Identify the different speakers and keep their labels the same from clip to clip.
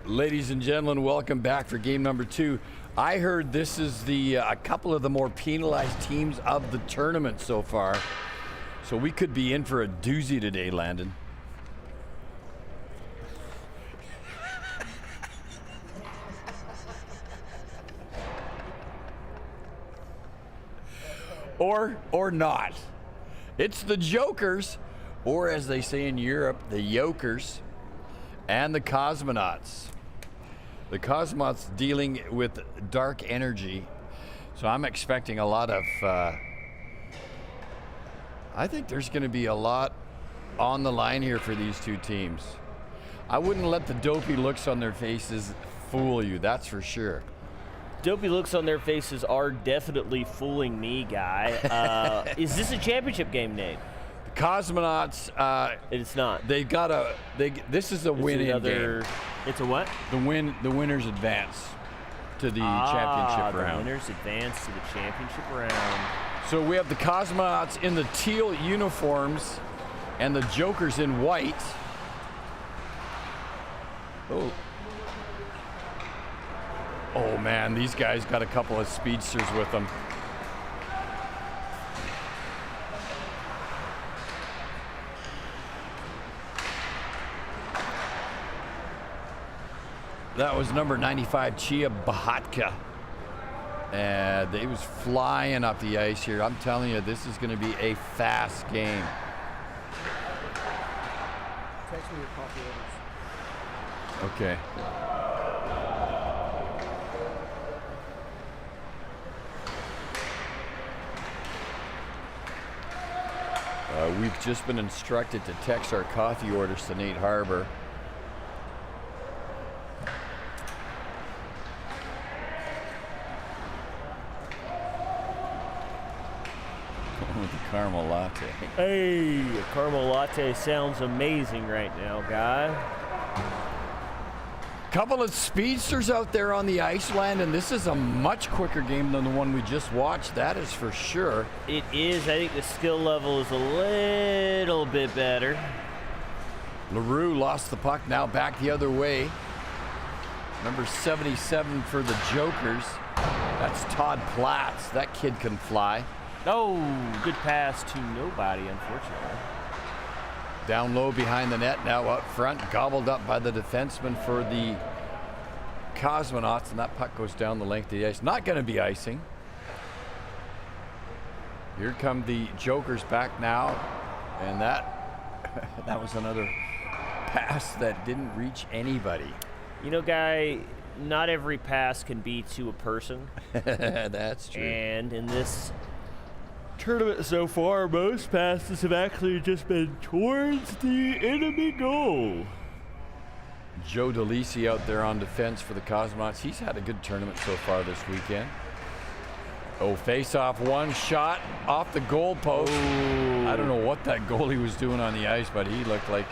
Speaker 1: Ladies and gentlemen, welcome back for game number 2. I heard this is a couple of the more penalized teams of the tournament so far. So we could be in for a doozy today, Landon. Or not. It's the Jokers, or as they say in Europe, the Yokers, and the Cosmonauts. The Cosmonauts dealing with dark energy, so I'm expecting a lot of, I think there's going to be a lot on the line here for these two teams. I wouldn't let the dopey looks on their faces fool you, that's for sure.
Speaker 2: Dopey looks on their faces are definitely fooling me, Guy. Is this a championship game, Nate?
Speaker 1: The Cosmonauts,
Speaker 2: it's not.
Speaker 1: They've got this is a win-in game.
Speaker 2: It's a what?
Speaker 1: The winners advance to the championship round.
Speaker 2: The winners advance to the championship round.
Speaker 1: So we have the Cosmonauts in the teal uniforms and the Jokers in white. Oh man, these guys got a couple of speedsters with them. That was number 95, Chia Bahatka. And he was flying up the ice here. I'm telling you, this is going to be a fast game.
Speaker 3: Text me your coffee orders.
Speaker 1: Okay. We've just been instructed to text our coffee orders to Nate Harbor. With the caramel latte.
Speaker 2: Hey, a caramel latte sounds amazing right now, Guy.
Speaker 1: Couple of speedsters out there on the Iceland, and this is a much quicker game than the one we just watched, that is for sure.
Speaker 2: It is. I think the skill level is a little bit better.
Speaker 1: LaRue lost the puck, now back the other way. Number 77 for the Jokers. That's Todd Platts. That kid can fly.
Speaker 2: Oh, good pass to nobody, unfortunately.
Speaker 1: Down low behind the net, now up front, gobbled up by the defenseman for the Cosmonauts, and that puck goes down the length of the ice. Not going to be icing. Here come the Jokers back now, and that was another pass that didn't reach anybody.
Speaker 2: You know, Guy, not every pass can be to a person.
Speaker 1: That's true.
Speaker 2: And in this tournament so far, most passes have actually just been towards the enemy goal.
Speaker 1: Joe DeLisi out there on defense for the Cosmonauts. He's had a good tournament so far this weekend. Oh, face-off, one shot off the goal post.
Speaker 2: Oh.
Speaker 1: I don't know what that goalie was doing on the ice, but he looked like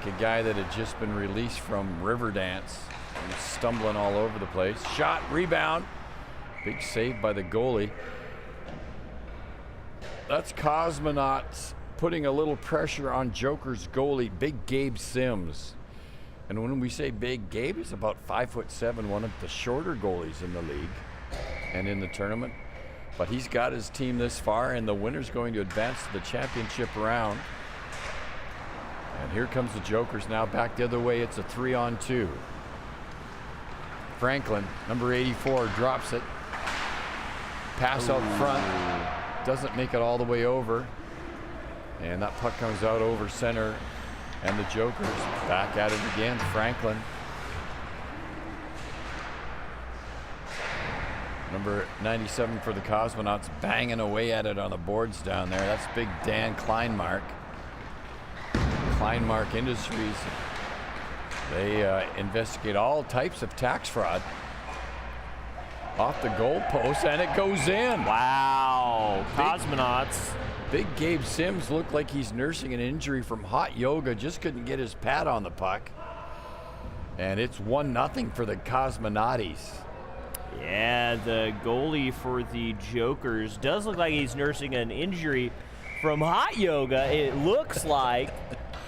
Speaker 1: a guy that had just been released from Riverdance. He was stumbling all over the place. Shot, rebound. Big save by the goalie. That's Cosmonauts putting a little pressure on Joker's goalie, Big Gabe Sims. And when we say Big Gabe, he's about 5'7", one of the shorter goalies in the league and in the tournament. But he's got his team this far, and the winner's going to advance to the championship round. And here comes the Jokers now back the other way. It's a 3-on-2. Franklin, number 84, drops it. Pass out front, doesn't make it all the way over. And that puck comes out over center, and the Jokers back at it again. Franklin. Number 97 for the Cosmonauts, banging away at it on the boards down there. That's Big Dan Kleinmark. Kleinmark Industries. They investigate all types of tax fraud. Off the goalpost, and it goes in.
Speaker 2: Wow, Cosmonauts.
Speaker 1: Big Gabe Sims looked like he's nursing an injury from hot yoga, just couldn't get his pad on the puck. And it's 1-0 for the Cosmonauts.
Speaker 2: Yeah, the goalie for the Jokers does look like he's nursing an injury from hot yoga. It looks like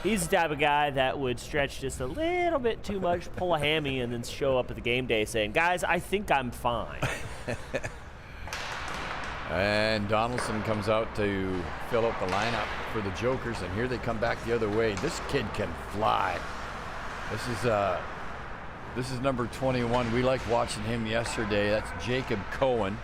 Speaker 2: He's the type of guy that would stretch just a little bit too much, pull a hammy, and then show up at the game day saying, guys, I think I'm fine.
Speaker 1: And Donaldson comes out to fill up the lineup for the Jokers, and here they come back the other way. This kid can fly. This is number 21. We liked watching him yesterday. That's Jacob Cohen.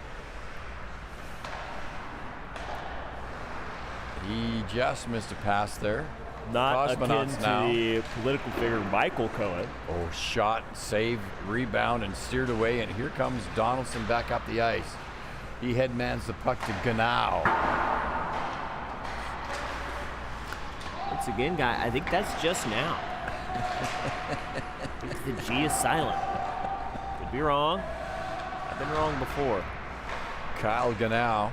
Speaker 1: He just missed a pass there.
Speaker 2: Not akin
Speaker 1: Cosmonauts
Speaker 2: to
Speaker 1: now.
Speaker 2: the political figure Michael Cohen.
Speaker 1: Oh, shot, save, rebound, and steered away. And here comes Donaldson back up the ice. He headmans the puck to Ganau.
Speaker 2: Once again, guy, I think that's just now. I think the G is silent. Could be wrong. I've been wrong before.
Speaker 1: Kyle Ganau.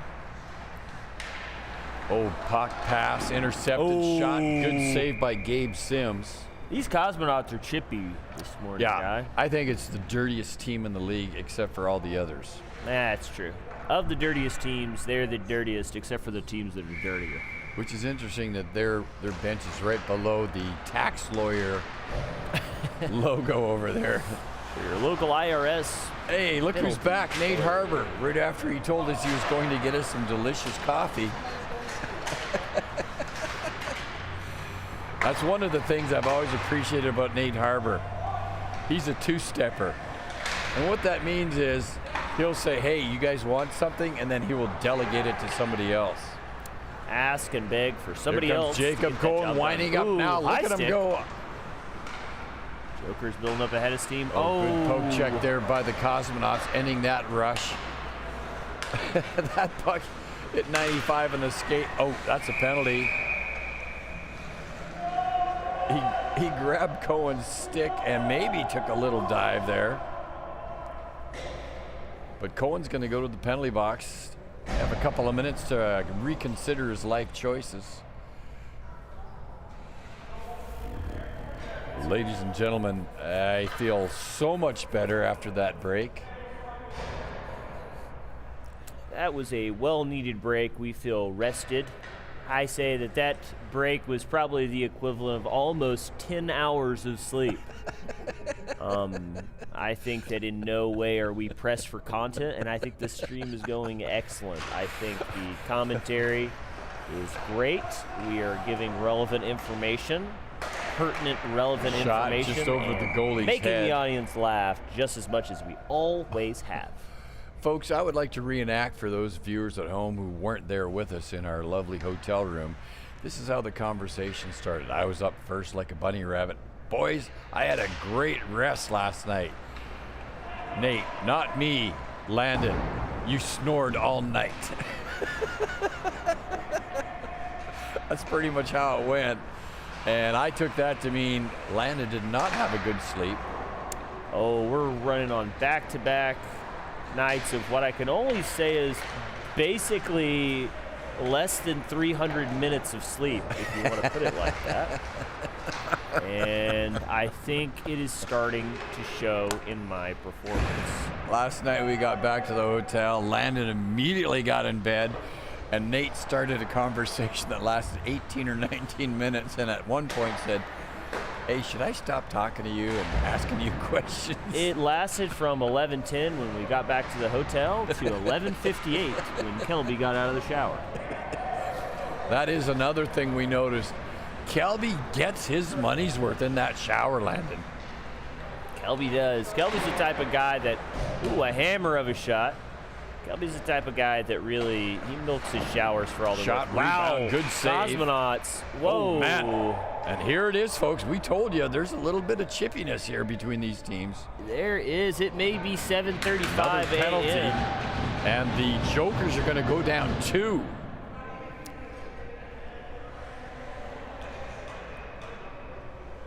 Speaker 1: Oh, puck pass, intercepted shot. Good save by Gabe Sims.
Speaker 2: These Cosmonauts are chippy this morning, guy.
Speaker 1: I think it's the dirtiest team in the league except for all the others.
Speaker 2: That's true. Of the dirtiest teams, they're the dirtiest except for the teams that are dirtier.
Speaker 1: Which is interesting that their bench is right below the tax lawyer logo over there.
Speaker 2: For your local IRS.
Speaker 1: Hey, look who's back, Nate Harbor, right after he told us he was going to get us some delicious coffee. That's one of the things I've always appreciated about Nate Harbor. He's a two-stepper. And what that means is he'll say, hey, you guys want something? And then he will delegate it to somebody else.
Speaker 2: Ask and beg for somebody else.
Speaker 1: Jacob Cohen winding up now. Look at him go.
Speaker 2: Joker's building up ahead of steam.
Speaker 1: Good poke check there by the Cosmonauts, ending that rush. That puck hit 95 on the skate. Oh, that's a penalty. He grabbed Cohen's stick and maybe took a little dive there. But Cohen's going to go to the penalty box. Have a couple of minutes to reconsider his life choices. Ladies and gentlemen, I feel so much better after that break.
Speaker 2: That was a well-needed break. We feel rested. I say that break was probably the equivalent of almost 10 hours of sleep. I think that in no way are we pressed for content, and I think the stream is going excellent. I think the commentary is great. We are giving relevant information, pertinent, relevant information.
Speaker 1: Just over the goalie's
Speaker 2: making
Speaker 1: head.
Speaker 2: the audience laugh just as much as we always have.
Speaker 1: Folks, I would like to reenact for those viewers at home who weren't there with us in our lovely hotel room. This is how the conversation started. I was up first like a bunny rabbit. Boys, I had a great rest last night. Nate, not me, Landon. You snored all night. That's pretty much how it went. And I took that to mean Landon did not have a good sleep.
Speaker 2: Oh, we're running on back-to-back nights of what I can only say is basically less than 300 minutes of sleep, if you want to put it like that. And I think it is starting to show in my performance.
Speaker 1: Last night we got back to the hotel. Landon immediately got in bed, and Nate started a conversation that lasted 18 or 19 minutes, and at one point said, hey, should I stop talking to you and asking you questions?
Speaker 2: It lasted from 11:10 when we got back to the hotel to 11:58 when Kelby got out of the shower.
Speaker 1: That is another thing we noticed. Kelby gets his money's worth in that shower, Landon.
Speaker 2: Kelby does. Kelby's the type of guy that, a hammer of a shot. Kelby's the type of guy that really, he milks his showers for all the
Speaker 1: Shot, rebound, good save.
Speaker 2: Cosmonauts. Whoa.
Speaker 1: Oh, man. And here it is, folks. We told you there's a little bit of chippiness here between these teams.
Speaker 2: There is. It may be 7:35
Speaker 1: Another penalty.
Speaker 2: a.m.
Speaker 1: And the Jokers are going to go down 2.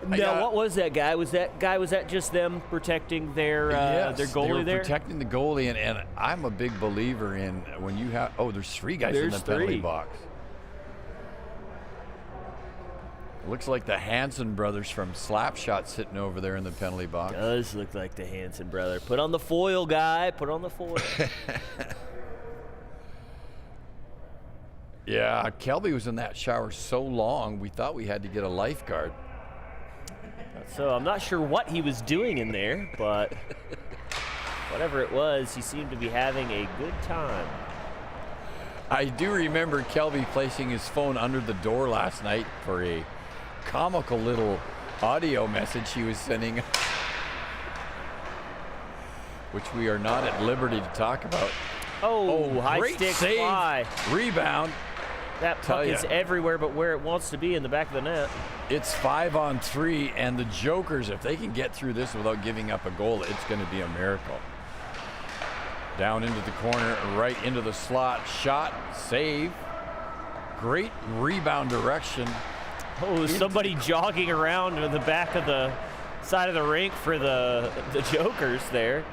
Speaker 2: Now, what was that guy? Was that just them protecting their
Speaker 1: Yes,
Speaker 2: goalie
Speaker 1: they were
Speaker 2: there?
Speaker 1: protecting the goalie, and I'm a big believer in when you have. Oh, there's 3 guys in the penalty box. Looks like the Hansen brothers from Slapshot sitting over there in the penalty box.
Speaker 2: Does look like the Hansen brother. Put on the foil, guy. Put on the foil.
Speaker 1: Yeah, Kelby was in that shower so long, we thought we had to get a lifeguard.
Speaker 2: So I'm not sure what he was doing in there, but whatever it was, he seemed to be having a good time.
Speaker 1: I do remember Kelby placing his phone under the door last night for a comical little audio message he was sending, which we are not at liberty to talk about.
Speaker 2: Oh, high
Speaker 1: great
Speaker 2: stick
Speaker 1: save.
Speaker 2: fly.
Speaker 1: Rebound.
Speaker 2: That puck is everywhere but where it wants to be, in the back of the net.
Speaker 1: It's 5-on-3, and the Jokers, if they can get through this without giving up a goal, it's going to be a miracle. Down into the corner, right into the slot. Shot, save. Great rebound direction.
Speaker 2: Oh, somebody jogging around in the back of the side of the rink for the Jokers there.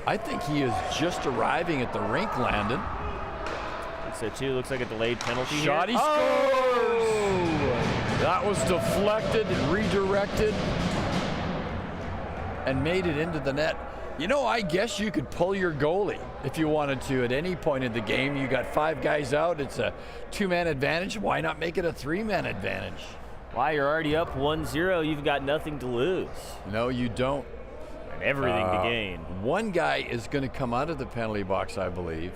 Speaker 1: I think he is just arriving at the rink, Landon.
Speaker 2: So too, looks like a delayed penalty
Speaker 1: Shot,
Speaker 2: here.
Speaker 1: he scores! That was deflected, redirected, and made it into the net. You know, I guess you could pull your goalie if you wanted to at any point in the game. You got 5 guys out. It's a 2-man advantage. Why not make it a 3-man advantage?
Speaker 2: Why, you're already up 1-0. You've got nothing to lose.
Speaker 1: No, you don't.
Speaker 2: And everything to gain.
Speaker 1: One guy is going to come out of the penalty box, I believe.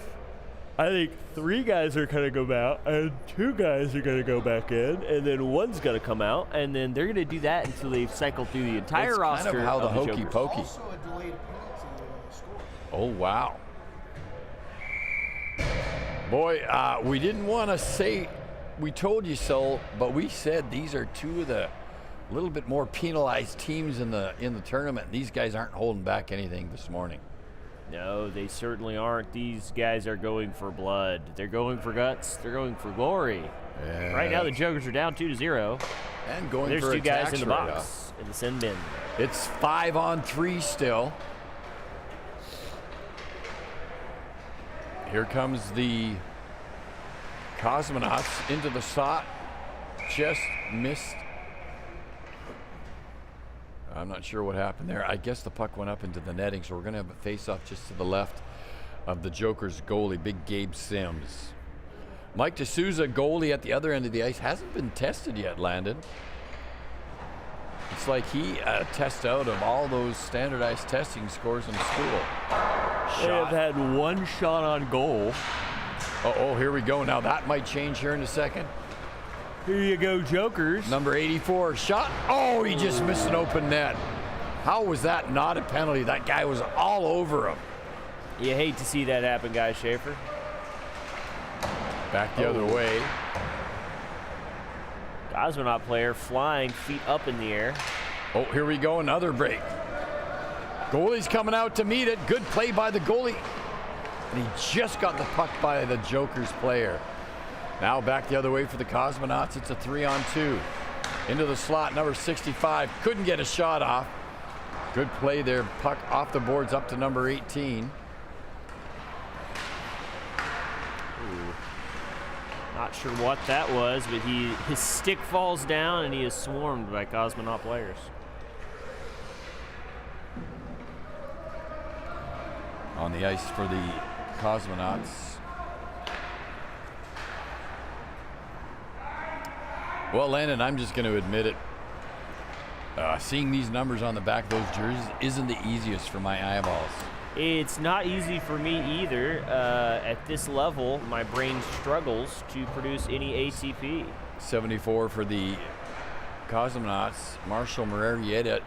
Speaker 2: I think 3 guys are going to go out, and 2 guys are going to go back in, and then one's going to come out, and then they're going to do that until they've cycled through the entire
Speaker 1: It's
Speaker 2: roster.
Speaker 1: kind of how the
Speaker 2: of
Speaker 1: hokey
Speaker 2: Jokers.
Speaker 1: pokey.
Speaker 3: Also a delayed penalty score.
Speaker 1: Oh, wow. Boy, we didn't want to say we told you so, but we said these are 2 of the little bit more penalized teams in the tournament. These guys aren't holding back anything this morning.
Speaker 2: No, they certainly aren't. These guys are going for blood. They're going for guts. They're going for glory.
Speaker 1: Yeah.
Speaker 2: Right now, the Jokers are down 2-0.
Speaker 1: And going
Speaker 2: There's
Speaker 1: for
Speaker 2: 2
Speaker 1: a
Speaker 2: guys
Speaker 1: tax
Speaker 2: in the
Speaker 1: write-off.
Speaker 2: box in the sin bin.
Speaker 1: It's 5-on-3 still. Here comes the Cosmonauts into the slot. Just missed. I'm not sure what happened there. I guess the puck went up into the netting, so we're going to have a face-off just to the left of the Jokers goalie, Big Gabe Sims. Mike D'Souza, goalie at the other end of the ice, hasn't been tested yet, Landon. It's like he tests out of all those standardized testing scores in school.
Speaker 2: They have had 1 shot on goal.
Speaker 1: Oh, here we go. Now that might change here in a second.
Speaker 2: Here you go, Jokers.
Speaker 1: Number 84, shot. Oh, he just missed an open net. How was that not a penalty? That guy was all over him.
Speaker 2: You hate to see that happen, guys, Schaefer.
Speaker 1: Back the other way.
Speaker 2: Cosmonaut player flying, feet up in the air.
Speaker 1: Oh, here we go, another break. Goalie's coming out to meet it. Good play by the goalie. And he just got the puck by the Jokers player. Now back the other way for the Cosmonauts. It's a 3-on-2. Into the slot, number 65. Couldn't get a shot off. Good play there. Puck off the boards up to number 18.
Speaker 2: Not sure what that was, but his stick falls down and he is swarmed by Cosmonaut players.
Speaker 1: On the ice for the Cosmonauts. Well, Landon, I'm just going to admit it. Seeing these numbers on the back of those jerseys isn't the easiest for my eyeballs.
Speaker 2: It's not easy for me either. At this level, my brain struggles to produce any ATP.
Speaker 1: 74 for the Cosmonauts. Marshall Murrieta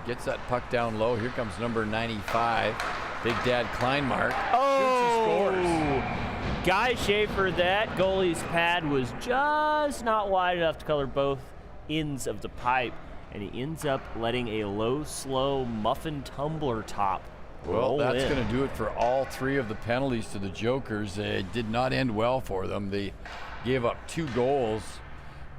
Speaker 1: gets that puck down low. Here comes number 95, Big Dad Kleinmark.
Speaker 2: Oh!
Speaker 1: Shoots and scores.
Speaker 2: Guy Schaefer, that goalie's pad was just not wide enough to cover both ends of the pipe, and he ends up letting a low, slow muffin tumbler top
Speaker 1: Well,
Speaker 2: roll
Speaker 1: that's
Speaker 2: in.
Speaker 1: going to do it for all 3 of the penalties to the Jokers. It did not end well for them. They gave up 2 goals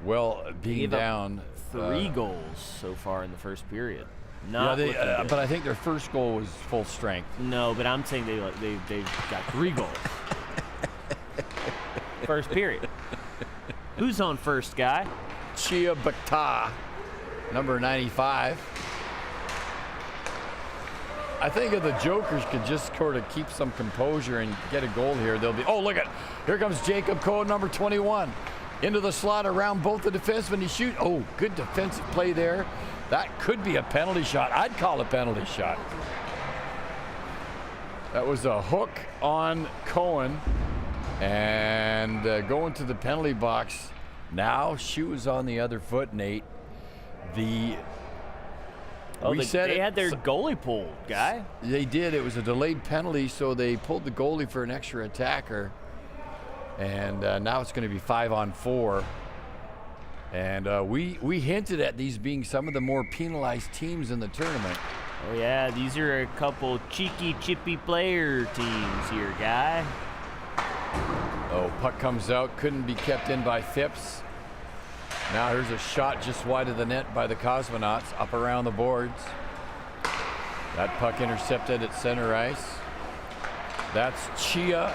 Speaker 1: while being
Speaker 2: Gave up
Speaker 1: down.
Speaker 2: 3 goals so far in the first period.
Speaker 1: Yeah,
Speaker 2: Not looking good.
Speaker 1: but I think their first goal was full strength.
Speaker 2: No, but I'm saying they've got 3 goals. First period. Who's on first, guy?
Speaker 1: Chia Bakta, number 95. I think if the Jokers could just sort of keep some composure and get a goal here, they'll be. Oh, look at Here comes Jacob Cohen, number 21. Into the slot around both the defensemen. He shoots. Oh, good defensive play there. That could be a penalty shot. I'd call a penalty shot. That was a hook on Cohen. And going to the penalty box. Now shoes on the other foot, Nate. They
Speaker 2: had their goalie pulled, guy.
Speaker 1: They did. It was a delayed penalty, so they pulled the goalie for an extra attacker. And now it's going to be 5-on-4. And we hinted at these being some of the more penalized teams in the tournament.
Speaker 2: Oh, yeah, these are a couple cheeky, chippy player teams here, guy.
Speaker 1: Oh, puck comes out. Couldn't be kept in by Phipps. Now here's a shot just wide of the net by the Cosmonauts, up around the boards. That puck intercepted at center ice. That's Chia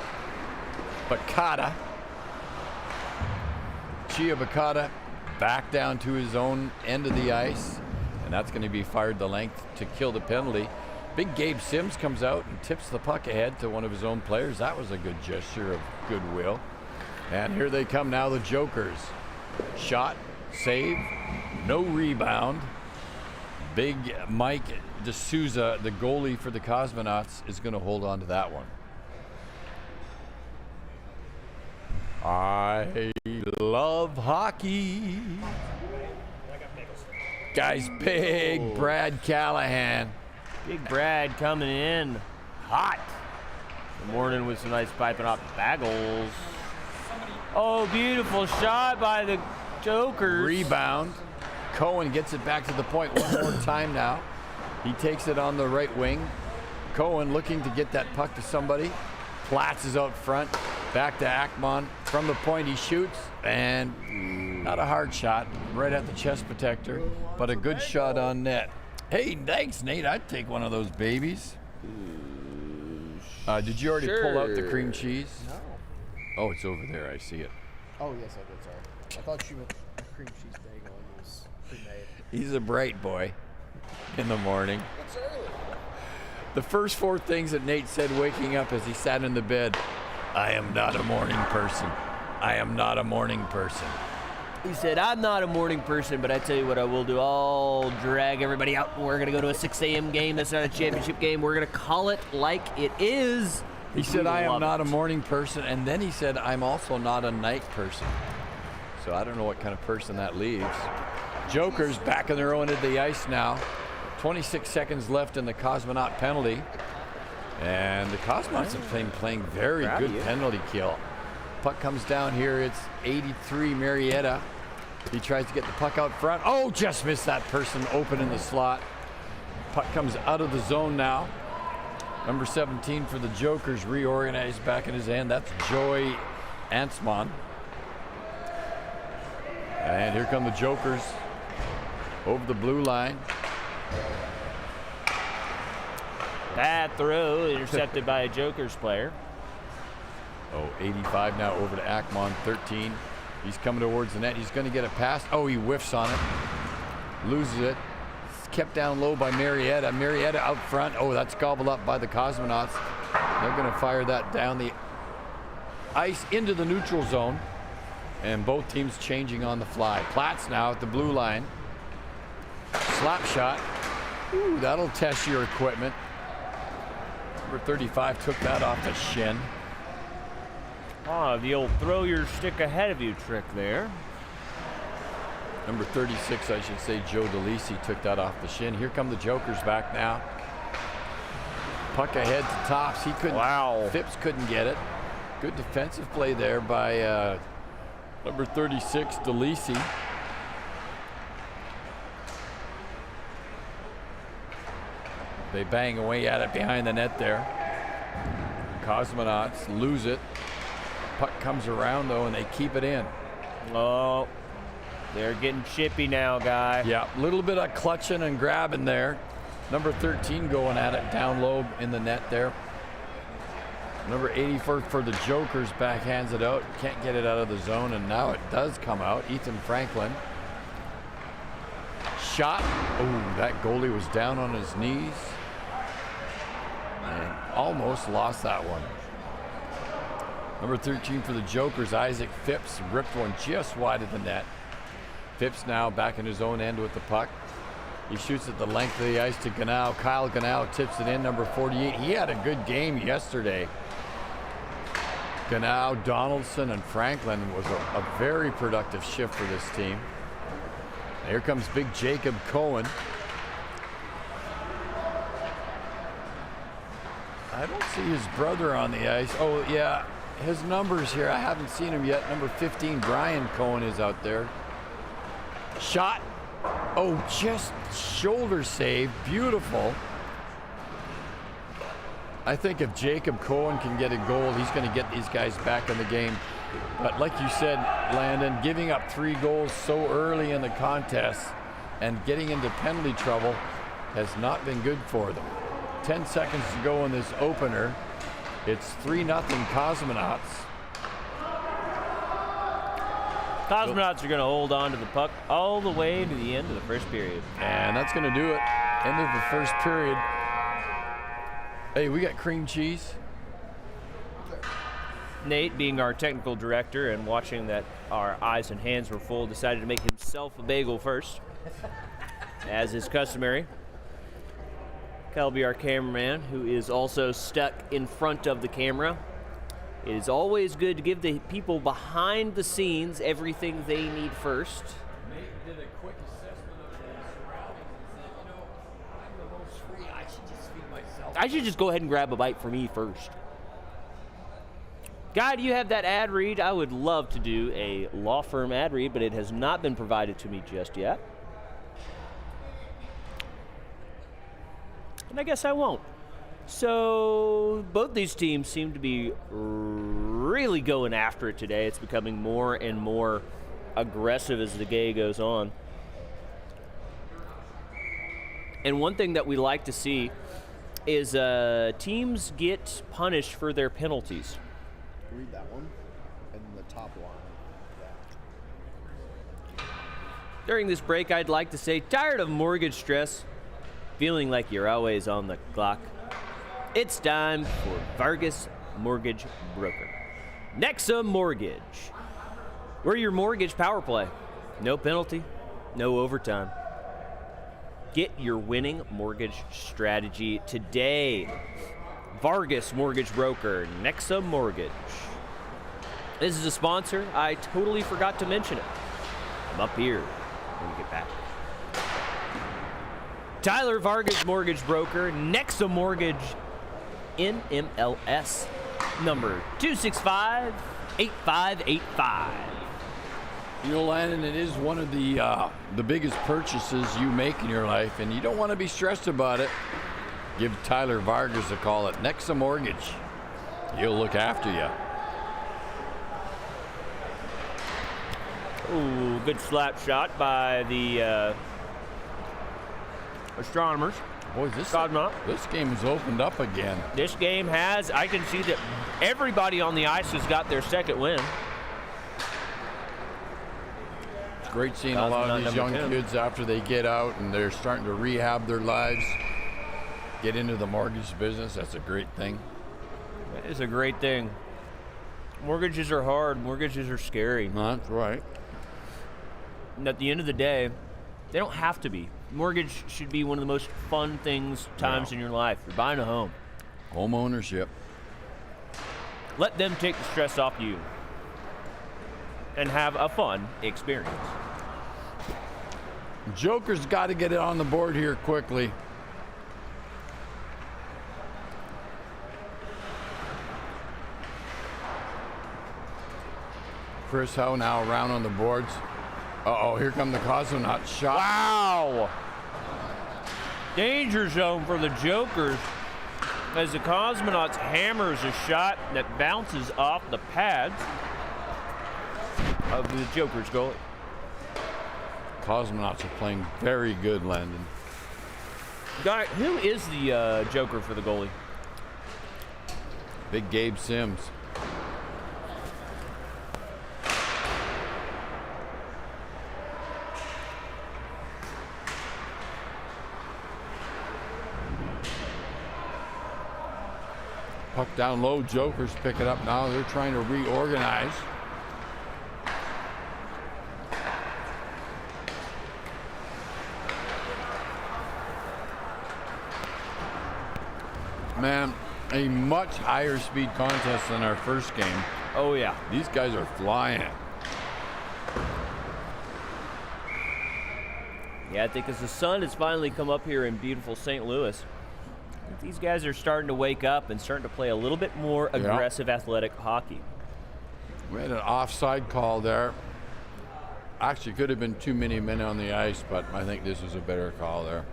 Speaker 1: Bakata. Chia Bakata back down to his own end of the ice, and that's going to be fired the length to kill the penalty. Big Gabe Sims comes out and tips the puck ahead to one of his own players. That was a good gesture of goodwill. And here they come now, the Jokers. Shot, save, no rebound. Big Mike D'Souza, the goalie for the Cosmonauts, is going to hold on to that one. I love hockey. Guys, big Brad Callahan.
Speaker 2: Big Brad coming in hot. Good morning with some nice piping up bagels. Oh, beautiful shot by the Jokers.
Speaker 1: Rebound. Cohen gets it back to the point one more time now. He takes it on the right wing. Cohen looking to get that puck to somebody. Platz is out front. Back to Ackman. From the point he shoots, and not a hard shot. Right at the chest protector, but a good shot on net. Hey, thanks, Nate. I'd take one of those babies. Did you already pull out the cream cheese?
Speaker 3: No.
Speaker 1: Oh, it's over there. I see it.
Speaker 3: Oh, yes, I did. Sorry. I thought you meant a cream cheese bagel and it was pre-made.
Speaker 1: He's a bright boy in the morning.
Speaker 3: It's early.
Speaker 1: The first four things that Nate said waking up as he sat in the bed: I am not a morning person. I am not a morning person.
Speaker 2: He said, I'm not a morning person, but I tell you what I will do. I'll drag everybody out. We're going to go to a 6 a.m. game. That's not a championship game. We're going to call it like it is.
Speaker 1: He said, I am not a morning person. And then he said, I'm also not a night person. So I don't know what kind of person that leaves. Jokers back on their own end of the ice now. 26 seconds left in the Cosmonaut penalty. And the Cosmonauts have been playing very good penalty kill. Puck comes down here. It's 83 Marietta. He tries to get the puck out front. Oh, just missed that person open in the slot. Puck comes out of the zone now. Number 17 for the Jokers, reorganized back in his hand. That's Joey Ansman. And here come the Jokers over the blue line.
Speaker 2: Bad throw, intercepted by a Jokers player.
Speaker 1: Oh, 85 now over to Ackman, 13. He's coming towards the net. He's going to get a pass. Oh, he whiffs on it. Loses it. It's kept down low by Marietta. Marietta out front. Oh, that's gobbled up by the Cosmonauts. They're going to fire that down the ice into the neutral zone. And both teams changing on the fly. Platz now at the blue line. Slap shot. Ooh, that'll test your equipment. Number 35 took that off the shin.
Speaker 2: Oh, the old throw your stick ahead of you trick there.
Speaker 1: Number 36, I should say, Joe DeLisi took that off the shin. Here come the Jokers back now. Puck ahead to Tops. He couldn't.
Speaker 2: Wow.
Speaker 1: Phipps couldn't get it. Good defensive play there by number 36, DeLisi. They bang away at it behind the net there. Cosmonauts lose it. Puck comes around, though, and they keep it in.
Speaker 2: Oh, they're getting chippy now, guy.
Speaker 1: Yeah, a little bit of clutching and grabbing there. Number 13 going at it down low in the net there. Number 84 for the Jokers backhands it out. Can't get it out of the zone, and now it does come out. Ethan Franklin. Shot. Oh, that goalie was down on his knees. And almost lost that one. Number 13 for the Jokers, Isaac Phipps, ripped one just wide of the net. Phipps now back in his own end with the puck. He shoots at the length of the ice to Ganau. Kyle Ganau tips it in, number 48. He had a good game yesterday. Ganau, Donaldson, and Franklin was a very productive shift for this team. Here comes big Jacob Cohen. I don't see his brother on the ice. Oh, yeah, his number's here. I haven't seen him yet. Number 15, Brian Cohen, is out there. Shot. Oh, just shoulder save. Beautiful. I think if Jacob Cohen can get a goal, he's going to get these guys back in the game. But like you said, Landon, giving up 3 goals so early in the contest and getting into penalty trouble has not been good for them. 10 seconds to go in this opener. It's 3-0 Cosmonauts.
Speaker 2: Cosmonauts are going to hold on to the puck all the way to the end of the first period.
Speaker 1: And that's going to do it. End of the first period. Hey, we got cream cheese.
Speaker 2: Nate, being our technical director and watching that our eyes and hands were full, decided to make himself a bagel first, as is customary. Kyle will be our cameraman, who is also stuck in front of the camera. It is always good to give the people behind the scenes everything they need first.
Speaker 1: Nate did a quick assessment of the surroundings and said, I'm the most free. I should just feed myself.
Speaker 2: I should just go ahead and grab a bite for me first. Guy, do you have that ad read? I would love to do a law firm ad read, but it has not been provided to me just yet. And I guess I won't. So both these teams seem to be really going after it today. It's becoming more and more aggressive as the game goes on. And one thing that we like to see is teams get punished for their penalties.
Speaker 3: Read that one and the top line. Yeah.
Speaker 2: During this break, I'd like to say, tired of mortgage stress, feeling like you're always on the clock? It's time for Vargas Mortgage Broker. Nexa Mortgage. We're your mortgage power play. No penalty, no overtime. Get your winning mortgage strategy today. Vargas Mortgage Broker, Nexa Mortgage. This is a sponsor. I totally forgot to mention it. I'm up here when we get back. Tyler Vargas Mortgage Broker, Nexa Mortgage, NMLS, number 265-8585.
Speaker 1: You know, Landon, it is one of the biggest purchases you make in your life, and you don't want to be stressed about it. Give Tyler Vargas a call at Nexa Mortgage. He'll look after you.
Speaker 2: Ooh, good slap shot by the astronomers.
Speaker 1: Boy, this game has opened up again.
Speaker 2: This game has. I can see that everybody on the ice has got their second win.
Speaker 1: It's great seeing a lot of these young kids after they get out and they're starting to rehab their lives, get into the mortgage business. That's a great thing.
Speaker 2: That is a great thing. Mortgages are hard. Mortgages are scary.
Speaker 1: That's right.
Speaker 2: And at the end of the day, they don't have to be. Mortgage should be one of the most fun times in your life. You're buying a home.
Speaker 1: Home ownership.
Speaker 2: Let them take the stress off you and have a fun experience.
Speaker 1: Joker's got to get it on the board here quickly. Chris Howe now around on the boards. Uh-oh, here come the Cosmonauts. Shot.
Speaker 2: Wow! Danger zone for the Jokers as the Cosmonauts hammers a shot that bounces off the pads of the Jokers goalie.
Speaker 1: Cosmonauts are playing very good, Landon.
Speaker 2: Guy, who is the Joker for the goalie?
Speaker 1: Big Gabe Sims. Puck down low, Jokers pick it up now. They're trying to reorganize. Man, a much higher speed contest than our first game.
Speaker 2: Oh, yeah.
Speaker 1: These guys are flying it.
Speaker 2: Yeah, I think as the sun has finally come up here in beautiful St. Louis, I think these guys are starting to wake up and starting to play a little bit more aggressive athletic hockey.
Speaker 1: We had an offside call there. Actually, could have been too many men on the ice, but I think this is a better call there.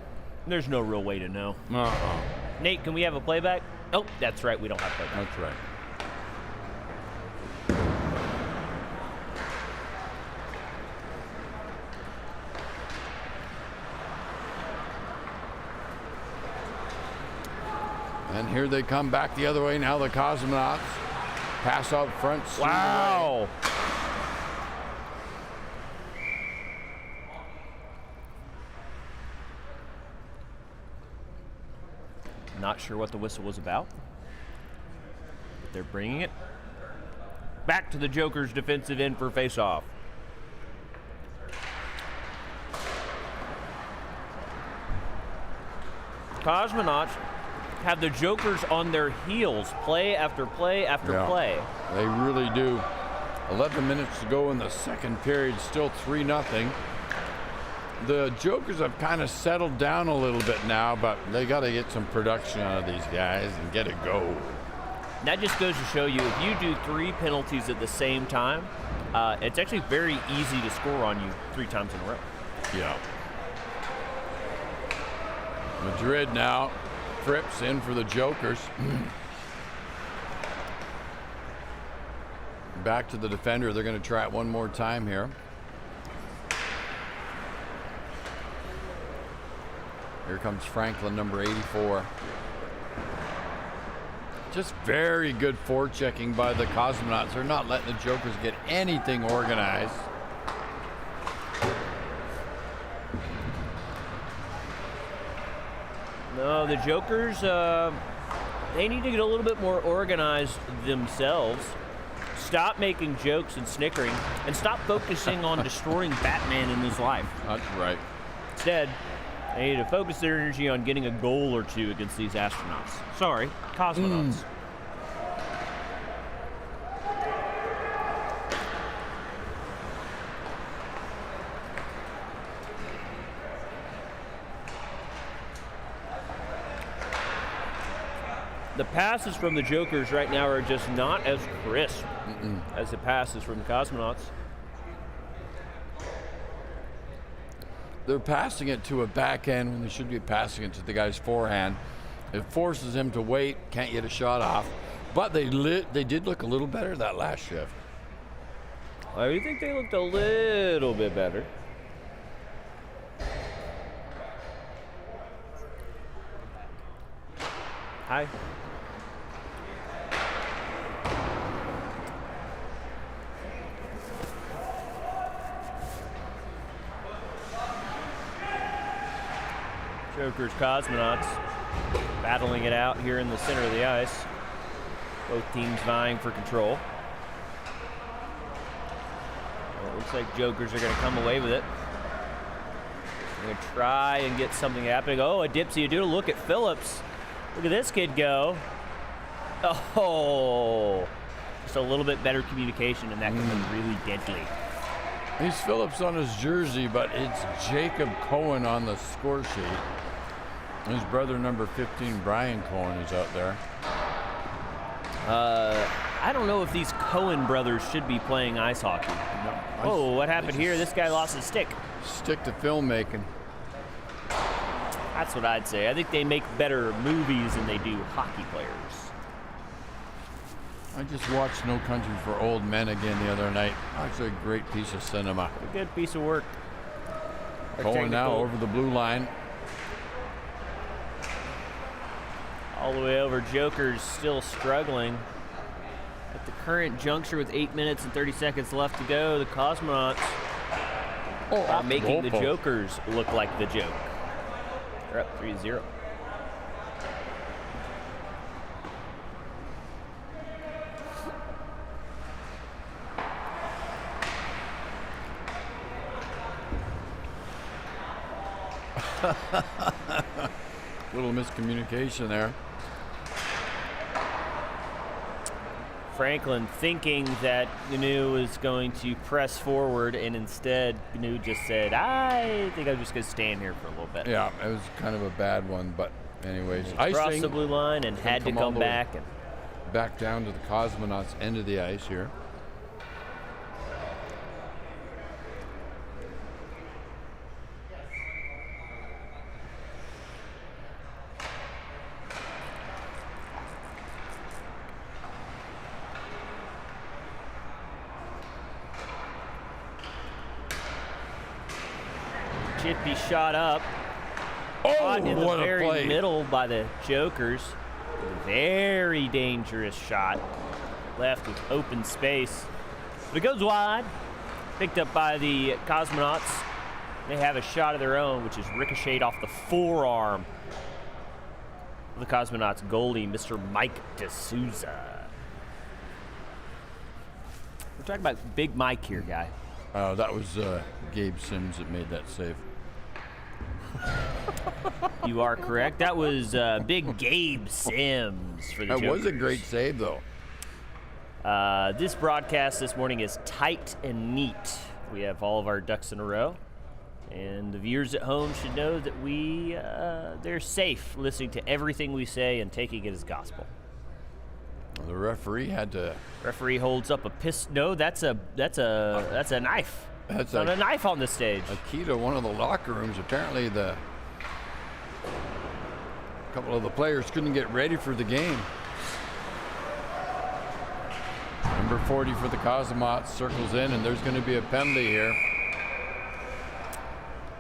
Speaker 2: There's no real way to know.
Speaker 1: Uh-uh.
Speaker 2: Nate, can we have a playback? Oh, that's right, we don't have playback.
Speaker 1: That's right. And here they come back the other way now, the Cosmonauts. Pass out front.
Speaker 2: Wow. Not sure what the whistle was about, but they're bringing it back to the Joker's defensive end for faceoff. Cosmonauts have the Jokers on their heels play after play after play.
Speaker 1: They really do. 11 minutes to go in the second period, still 3-0. The Jokers have kind of settled down a little bit now, but they got to get some production out of these guys and get it go.
Speaker 2: That just goes to show you, if you do 3 penalties at the same time, it's actually very easy to score on you 3 times in a row.
Speaker 1: Yeah. Madrid now. Trips in for the Jokers. Back to the defender. They're going to try it one more time here. Here comes Franklin, number 84. Just very good forechecking by the Cosmonauts. They're not letting the Jokers get anything organized.
Speaker 2: No, the Jokers, they need to get a little bit more organized themselves. Stop making jokes and snickering, and stop focusing on destroying Batman in his life.
Speaker 1: That's right.
Speaker 2: Instead, they need to focus their energy on getting a goal or 2 against these astronauts. Sorry, Cosmonauts. The passes from the Jokers right now are just not as crisp as the passes from the Cosmonauts.
Speaker 1: They're passing it to a backhand when they should be passing it to the guy's forehand. It forces him to wait, can't get a shot off. But they did look a little better that last shift.
Speaker 2: I think they looked a little bit better. Hi. Joker's Cosmonauts battling it out here in the center of the ice. Both teams vying for control. Well, it looks like Jokers are going to come away with it. They're going to try and get something happening. Oh, a dipsy doodle. Look at Phillips. Look at this kid go. Oh, just a little bit better communication, and that could be really deadly.
Speaker 1: He's Phillips on his jersey, but it's Jacob Cohen on the score sheet. His brother, number 15, Brian Cohen, is out there.
Speaker 2: I don't know if these Cohen brothers should be playing ice hockey.
Speaker 1: No,
Speaker 2: Oh, what happened here? This guy lost his stick.
Speaker 1: Stick to filmmaking.
Speaker 2: That's what I'd say. I think they make better movies than they do hockey players.
Speaker 1: I just watched No Country for Old Men again the other night. Actually, a great piece of cinema.
Speaker 2: A good piece of work.
Speaker 1: Cohen now over the blue line.
Speaker 2: All the way over. Joker's still struggling. At the current juncture with 8 minutes and 30 seconds left to go, the Cosmonauts are making the Jokers look like the joke. They're up 3-0.
Speaker 1: Little miscommunication there.
Speaker 2: Franklin thinking that GNU was going to press forward, and instead GNU just said, I think I'm just going to stand here for a little bit.
Speaker 1: Yeah, it was kind of a bad one, but anyways.
Speaker 2: Crossed the blue line and had to come back. And
Speaker 1: back down to the Cosmonauts' end of the ice here.
Speaker 2: Chippy shot up.
Speaker 1: Oh,
Speaker 2: in the
Speaker 1: what a
Speaker 2: very
Speaker 1: play.
Speaker 2: middle by the Jokers. Very dangerous shot. Left with open space. But it goes wide. Picked up by the Cosmonauts. They have a shot of their own, which is ricocheted off the forearm of the Cosmonauts goalie, Mr. Mike D'Souza. We're talking about Big Mike here, guy.
Speaker 1: That was Gabe Sims that made that save.
Speaker 2: You are correct. That was Big Gabe Sims for the
Speaker 1: That
Speaker 2: Jokers.
Speaker 1: was a great save, though.
Speaker 2: This broadcast this morning is tight and neat. We have all of our ducks in a row. And the viewers at home should know that they're safe listening to everything we say and taking it as gospel.
Speaker 1: The referee had to.
Speaker 2: Referee holds up a pistol. No, that's a knife.
Speaker 1: That's
Speaker 2: Not a knife on the stage.
Speaker 1: A key to one of the locker rooms. Apparently, a couple of the players couldn't get ready for the game. Number 40 for the Cosmonauts circles in, and there's going to be a penalty here.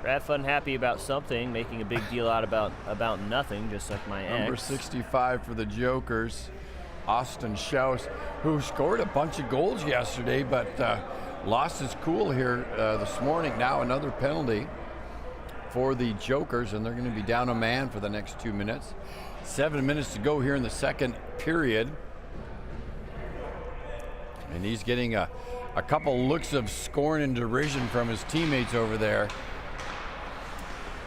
Speaker 2: Brad unhappy about something, making a big deal out about nothing, just like my ex.
Speaker 1: Number 65 for the Jokers, Austin Schaus, who scored a bunch of goals yesterday, but lost his cool here this morning. Now another penalty for the Jokers, and they're going to be down a man for the next 2 minutes. 7 minutes to go here in the second period. And he's getting a couple looks of scorn and derision from his teammates over there.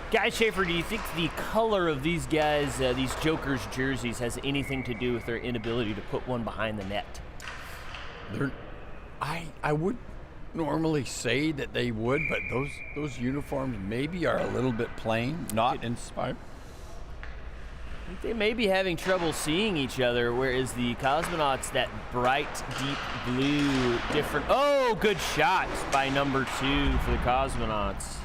Speaker 2: Guy Schaefer, do you think the color of these guys, these Jokers jerseys, has anything to do with their inability to put one behind the net?
Speaker 1: I would normally say that they would, but those uniforms maybe are a little bit plain, not inspired.
Speaker 2: I think they may be having trouble seeing each other, whereas the Cosmonauts, that bright, deep blue, different. Oh, good shot by number 2 for the Cosmonauts.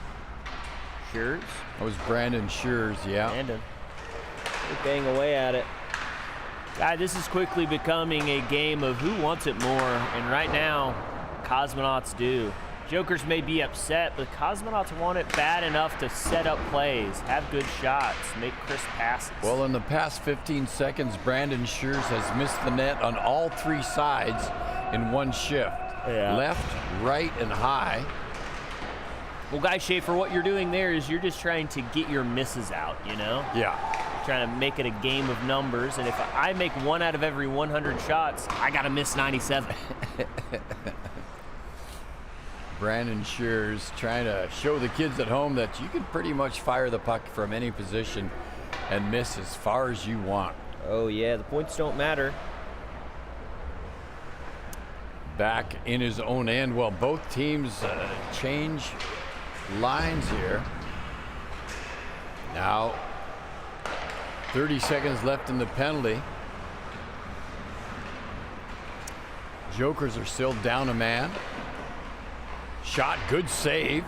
Speaker 2: Shears?
Speaker 1: That was Brandon Shears, yeah.
Speaker 2: Brandon. They bang away at it. God, this is quickly becoming a game of who wants it more, and right now, Cosmonauts do. Jokers may be upset, but Cosmonauts want it bad enough to set up plays, have good shots, make crisp passes.
Speaker 1: Well, in the past 15 seconds, Brandon Shears has missed the net on all 3 sides in one shift.
Speaker 2: Yeah.
Speaker 1: Left, right, and high.
Speaker 2: Well, Guy Schaefer, what you're doing there is you're just trying to get your misses out, you know?
Speaker 1: Yeah.
Speaker 2: You're trying to make it a game of numbers, and if I make 1 out of every 100 shots, I got to miss 97.
Speaker 1: Brandon Shears trying to show the kids at home that you can pretty much fire the puck from any position and miss as far as you want.
Speaker 2: Oh, yeah, the points don't matter.
Speaker 1: Back in his own end. Well, both teams change lines here. Now, 30 seconds left in the penalty. Jokers are still down a man. Shot, good save.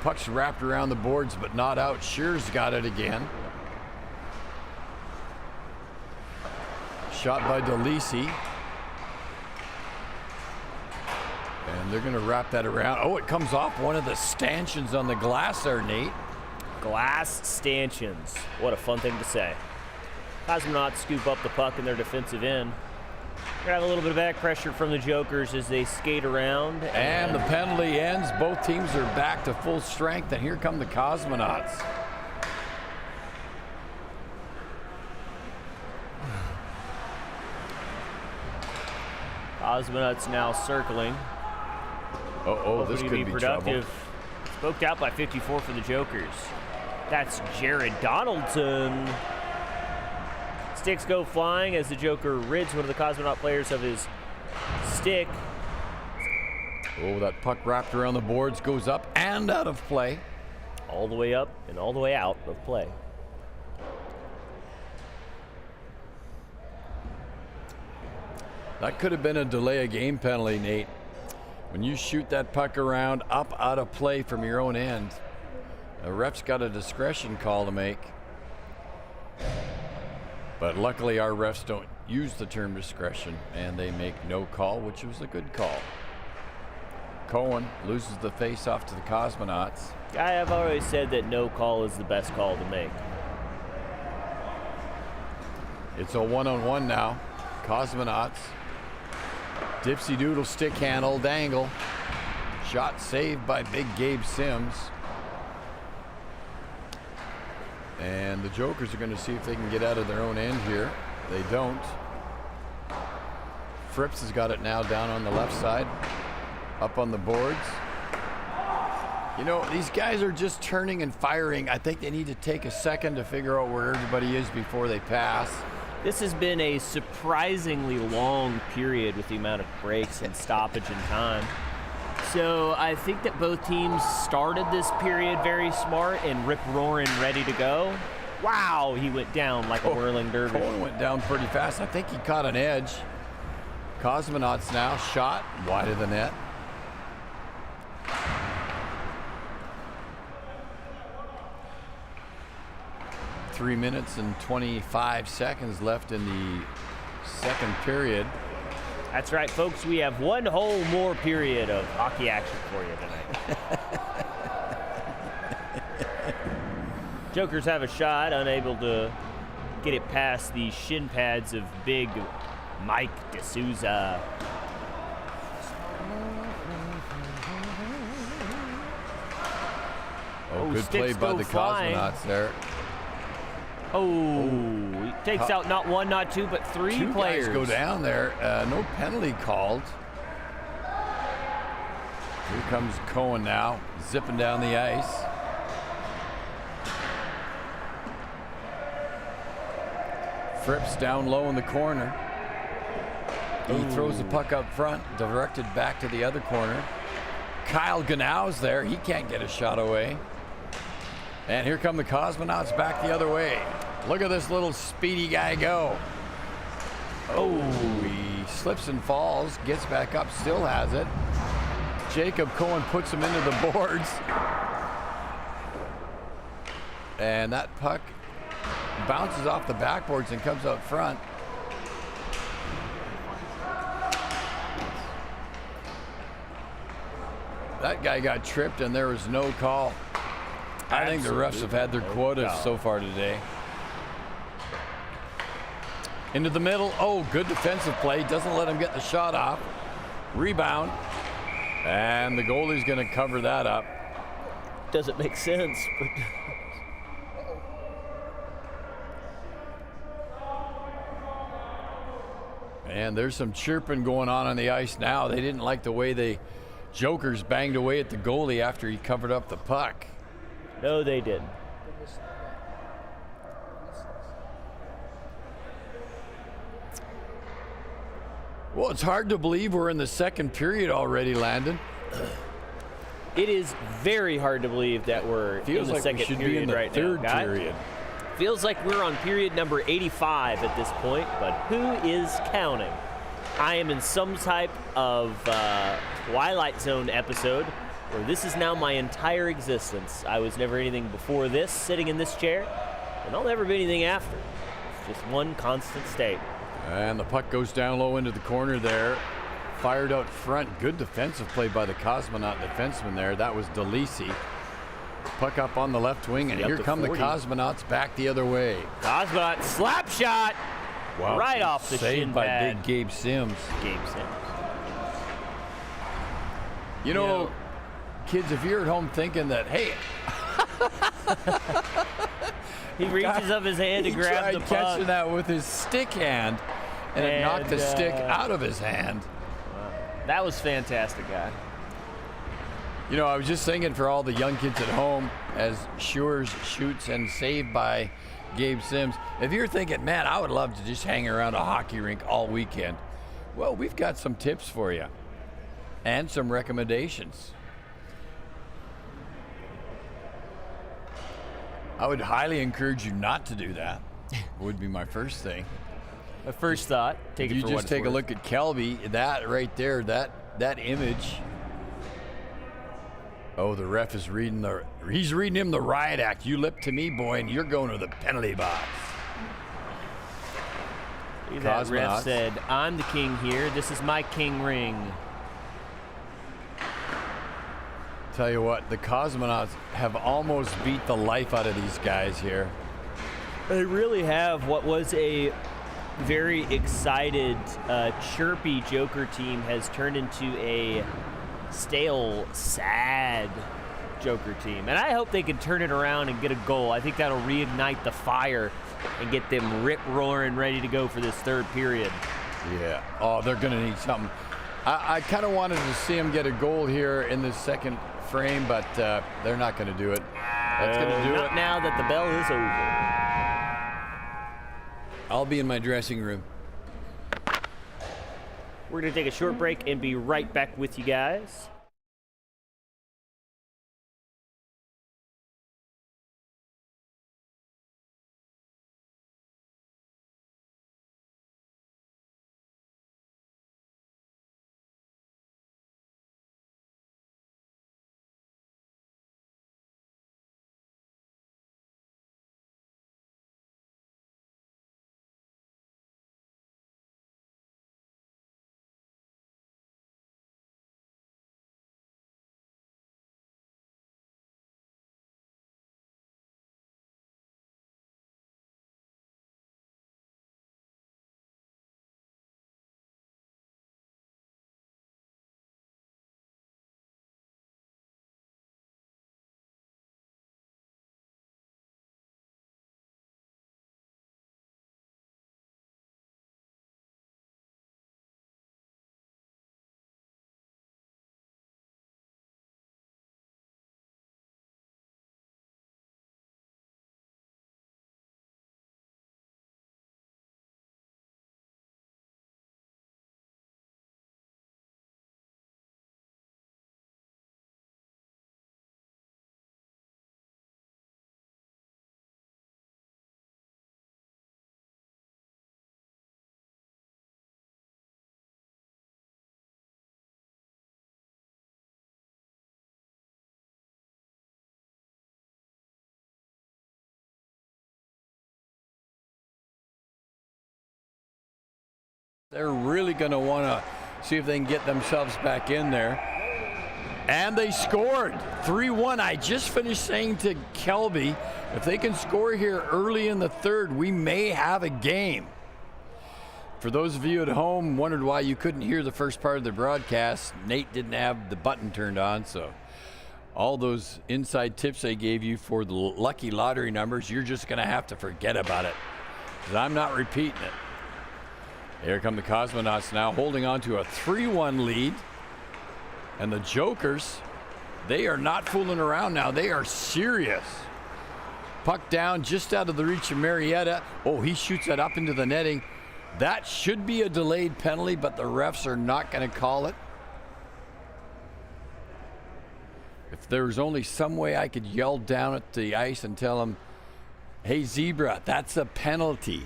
Speaker 1: Puck's wrapped around the boards, but not out. Shears got it again. Shot by DeLisi. And they're going to wrap that around. Oh, it comes off one of the stanchions on the glass there, Nate.
Speaker 2: Glass stanchions. What a fun thing to say. Cosmonauts scoop up the puck in their defensive end. We're going to have a little bit of back pressure from the Jokers as they skate around.
Speaker 1: And the penalty ends. Both teams are back to full strength, and here come the Cosmonauts.
Speaker 2: Cosmonauts now circling.
Speaker 1: Oh, this could be
Speaker 2: productive.
Speaker 1: trouble.
Speaker 2: Poked out by 54 for the Jokers. That's Jared Donaldson. Sticks go flying as the Joker rids one of the Cosmonaut players of his stick.
Speaker 1: Oh, that puck wrapped around the boards, goes up and out of play.
Speaker 2: All the way up and all the way out of play.
Speaker 1: That could have been a delay of game penalty, Nate. When you shoot that puck around up out of play from your own end, the ref's got a discretion call to make. But luckily our refs don't use the term discretion and they make no call, which was a good call. Cohen loses the face-off to the Cosmonauts.
Speaker 2: I've always said that no call is the best call to make.
Speaker 1: It's a one-on-one now. Cosmonauts. Dipsy Doodle stick handle dangle. Shot saved by Big Gabe Sims. And the Jokers are going to see if they can get out of their own end here. They don't. Frips has got it now down on the left side. Up on the boards. You know, these guys are just turning and firing. I think they need to take a second to figure out where everybody is before they pass.
Speaker 2: This has been a surprisingly long period with the amount of breaks and stoppage in time. So I think that both teams started this period very smart and rip-roaring ready to go. Wow, he went down like a whirling dervish.
Speaker 1: Cohen went down pretty fast. I think he caught an edge. Cosmonauts now shot wide of the net. Three minutes and 25 seconds left in the second period.
Speaker 2: That's right, folks. We have one whole more period of hockey action for you tonight. Jokers have a shot, unable to get it past the shin pads of big Mike D'Souza.
Speaker 1: Oh, good play
Speaker 2: sticks
Speaker 1: by
Speaker 2: go
Speaker 1: the
Speaker 2: flying.
Speaker 1: Cosmonauts there.
Speaker 2: Oh, he takes out not one, not two, but three
Speaker 1: Two
Speaker 2: players.
Speaker 1: guys go down there. No penalty called. Here comes Cohen now, zipping down the ice. Frips down low in the corner. He throws the puck up front, directed back to the other corner. Kyle Ganow's there. He can't get a shot away. And here come the Cosmonauts back the other way. Look at this little speedy guy go. Oh, he slips and falls, gets back up, still has it. Jacob Cohen puts him into the boards. And that puck bounces off the backboards and comes up front. That guy got tripped and there was no call. I think the refs have had their quotas so far today. Into the middle. Oh, good defensive play. Doesn't let him get the shot off. Rebound. And the goalie's going to cover that up.
Speaker 2: Doesn't make sense, but
Speaker 1: and there's some chirping going on the ice now. They didn't like the way the Jokers banged away at the goalie after he covered up the puck.
Speaker 2: no, they didn't.
Speaker 1: Well, it's hard to believe we're in the second period already, Landon.
Speaker 2: It is very hard to believe that we're
Speaker 1: Feels
Speaker 2: in the
Speaker 1: like
Speaker 2: second
Speaker 1: we should
Speaker 2: period
Speaker 1: be in the
Speaker 2: right
Speaker 1: third
Speaker 2: now. Guy.
Speaker 1: period.
Speaker 2: Feels like we're on period number 85 at this point, but who is counting? I am in some type of Twilight Zone episode where this is now my entire existence. I was never anything before this, sitting in this chair, and I'll never be anything after. It's just one constant state.
Speaker 1: And the puck goes down low into the corner there. Fired out front. Good defensive play by the Cosmonaut defenseman there. That was DeLisi. Puck up on the left wing, and
Speaker 2: Up
Speaker 1: here
Speaker 2: to
Speaker 1: come
Speaker 2: 40.
Speaker 1: the Cosmonauts back the other way.
Speaker 2: Cosmonaut slap shot
Speaker 1: Wow.
Speaker 2: right off the shin
Speaker 1: Saved by
Speaker 2: pad.
Speaker 1: Big Gabe Sims.
Speaker 2: Game Sims.
Speaker 1: You know, kids, if you're at home thinking that, hey,
Speaker 2: He reaches up his hand to
Speaker 1: he
Speaker 2: grab
Speaker 1: tried
Speaker 2: the puck.
Speaker 1: catching that with his stick hand, and it knocked the stick
Speaker 2: And,
Speaker 1: out of his hand.
Speaker 2: That was fantastic, guy.
Speaker 1: You know, I was just thinking for all the young kids at home, as Shures shoots and saved by Gabe Sims, if you're thinking, man, I would love to just hang around a hockey rink all weekend, well, we've got some tips for you and some recommendations. I would highly encourage you not to do that. Would be my first thing.
Speaker 2: My first thought, take it
Speaker 1: You
Speaker 2: for what
Speaker 1: just
Speaker 2: it's
Speaker 1: take a
Speaker 2: worth.
Speaker 1: look at Kelby, that right there, that image. Oh, the ref is he's reading him the riot act. You lip to me, boy, and you're going to the penalty box.
Speaker 2: That ref
Speaker 1: Cosmonauts.
Speaker 2: said, I'm the king here. This is my king ring.
Speaker 1: Tell you what, the Cosmonauts have almost beat the life out of these guys here.
Speaker 2: They really have. What was a very excited, chirpy Joker team has turned into a stale, sad Joker team. And I hope they can turn it around and get a goal. I think that'll reignite the fire and get them rip-roaring ready to go for this third period.
Speaker 1: Yeah. Oh, they're going to need something. I kind of wanted to see them get a goal here in this second frame, but they're not going to do it. That's going to do
Speaker 2: Not
Speaker 1: it.
Speaker 2: now that the bell is over.
Speaker 1: I'll be in my dressing room.
Speaker 2: We're going to take a short break and be right back with you guys.
Speaker 1: They're really going to want to see if they can get themselves back in there. And they scored 3-1. I just finished saying to Kelby, if they can score here early in the third, we may have a game. For those of you at home wondered why you couldn't hear the first part of the broadcast, Nate didn't have the button turned on, so all those inside tips I gave you for the lucky lottery numbers, you're just going to have to forget about it, because I'm not repeating it. Here come the Cosmonauts now, holding on to a 3-1 lead. And the Jokers, they are not fooling around now. They are serious. Puck down just out of the reach of Marietta. Oh, he shoots that up into the netting. That should be a delayed penalty, but the refs are not going to call it. If there was only some way I could yell down at the ice and tell them, hey, Zebra, that's a penalty.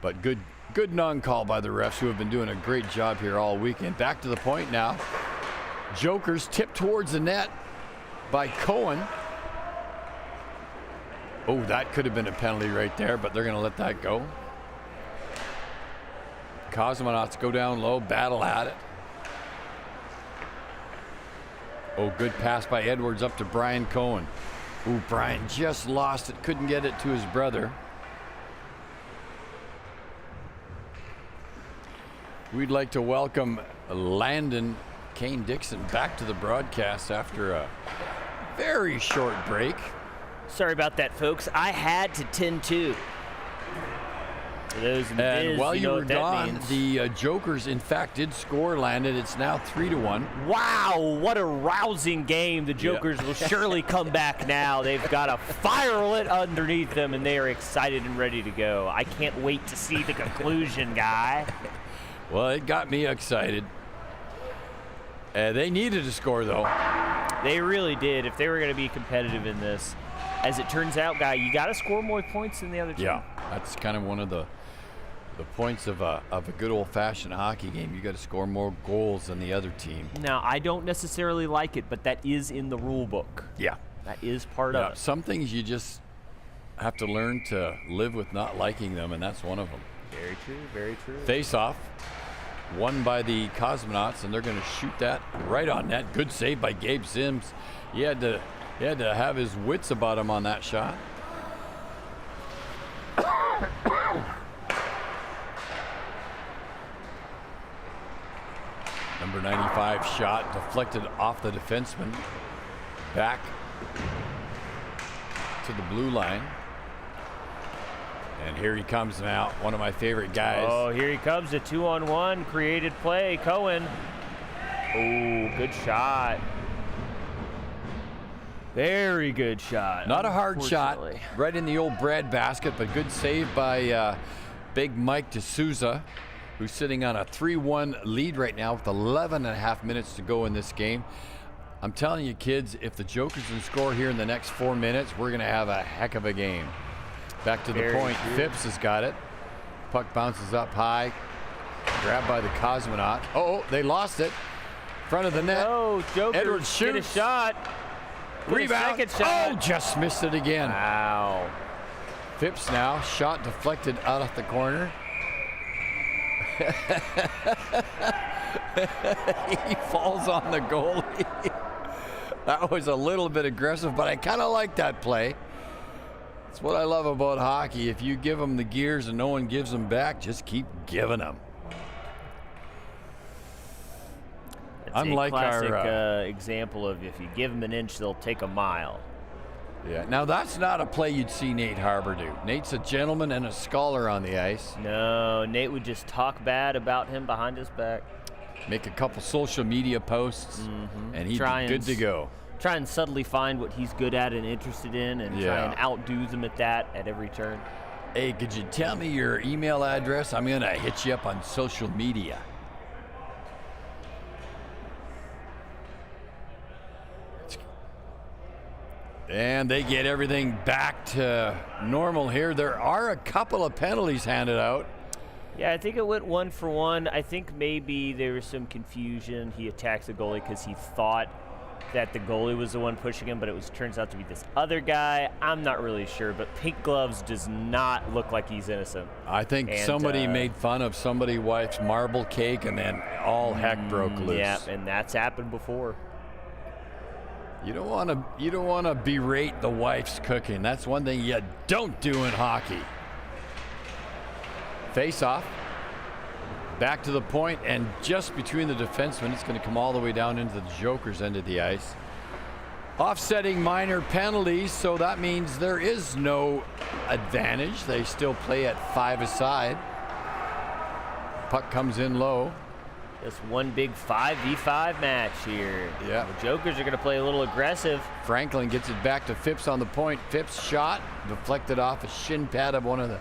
Speaker 1: But good non-call by the refs, who have been doing a great job here all weekend. Back to the point now. Jokers tipped towards the net by Cohen. Oh, that could have been a penalty right there, but they're going to let that go. Cosmonauts go down low, battle at it. Oh, good pass by Edwards up to Brian Cohen. Ooh, Brian just lost it, couldn't get it to his brother. We'd like to welcome Landon Kane Dixon back to the broadcast after a very short break.
Speaker 2: Sorry about that, folks. I had to tend to. For those in the
Speaker 1: And
Speaker 2: biz,
Speaker 1: while you
Speaker 2: know
Speaker 1: were
Speaker 2: what that
Speaker 1: gone,
Speaker 2: means.
Speaker 1: the Jokers, in fact, did score, Landon. It's now 3-1.
Speaker 2: Wow, what a rousing game. The Jokers will surely come back now. They've got a fire lit underneath them, and they are excited and ready to go. I can't wait to see the conclusion, guy.
Speaker 1: Well, it got me excited. They needed to score, though.
Speaker 2: They really did. If they were going to be competitive in this, as it turns out, guy, you got to score more points than the other team.
Speaker 1: Yeah, that's kind of one of the points of a good old-fashioned hockey game. You got to score more goals than the other team.
Speaker 2: Now, I don't necessarily like it, but that is in the rule book.
Speaker 1: Yeah.
Speaker 2: That is part of it.
Speaker 1: Some things you just have to learn to live with not liking them, and that's one of them.
Speaker 2: Very true, very true.
Speaker 1: Face-off, won by the Cosmonauts, and they're going to shoot that right on net. Good save by Gabe Sims. He had to have his wits about him on that shot. Number 95 shot deflected off the defenseman. Back to the blue line. And here he comes now, one of my favorite guys.
Speaker 2: Oh, here he comes, a 2-on-1 created play. Cohen. Oh, good shot. Very good shot.
Speaker 1: Not a hard shot,
Speaker 2: unfortunately.
Speaker 1: right in the old bread basket, but good save by Big Mike D'Souza, who's sitting on a 3-1 lead right now with 11 and a half minutes to go in this game. I'm telling you, kids, if the Jokers can score here in the next 4 minutes, we're going to have a heck of a game. Back to the
Speaker 2: Very
Speaker 1: point.
Speaker 2: true.
Speaker 1: Phipps has got it. Puck bounces up high. Grabbed by the Cosmonaut. Oh, they lost it. Front of the net.
Speaker 2: Oh, Jokers
Speaker 1: Edwards
Speaker 2: get a
Speaker 1: shoots.
Speaker 2: shot. Get a
Speaker 1: Rebound.
Speaker 2: second shot.
Speaker 1: Oh, just missed it again.
Speaker 2: Wow.
Speaker 1: Phipps now. Shot deflected out of the corner. He falls on the goalie. That was a little bit aggressive, but I kind of like that play. That's what I love about hockey. If you give them the gears and no one gives them back, just keep giving them.
Speaker 2: It's
Speaker 1: Unlike
Speaker 2: a classic
Speaker 1: our,
Speaker 2: example of if you give them an inch, they'll take a mile.
Speaker 1: Yeah. Now that's not a play you'd see Nate Harbour do. Nate's a gentleman and a scholar on the ice.
Speaker 2: No, Nate would just talk bad about him behind his back.
Speaker 1: Make a couple social media posts, and he'd
Speaker 2: Try
Speaker 1: be
Speaker 2: and
Speaker 1: good to go.
Speaker 2: Try and subtly find what he's good at and interested in, and try
Speaker 1: Yeah.
Speaker 2: and outdo them at that at every turn.
Speaker 1: Hey, could you tell me your email address? I'm gonna hit you up on social media. And they get everything back to normal here. There are a couple of penalties handed out.
Speaker 2: Yeah, I think it went 1-for-1. I think maybe there was some confusion. He attacks the goalie because he thought that the goalie was the one pushing him, but it turns out to be this other guy. I'm not really sure, but Pink Gloves does not look like he's innocent.
Speaker 1: I think
Speaker 2: And,
Speaker 1: somebody made fun of somebody's wife's marble cake, and then all heck broke loose.
Speaker 2: Yeah, and that's happened before.
Speaker 1: You don't want to berate the wife's cooking. That's one thing you don't do in hockey. Face off. Back to the point, and just between the defensemen, it's going to come all the way down into the Joker's end of the ice. Offsetting minor penalties, so that means there is no advantage. They still play at 5-a-side. Puck comes in low.
Speaker 2: Just one big 5v5 match here.
Speaker 1: Yeah.
Speaker 2: The Jokers are going to play a little aggressive.
Speaker 1: Franklin gets it back to Phipps on the point. Phipps shot, deflected off a shin pad of one of the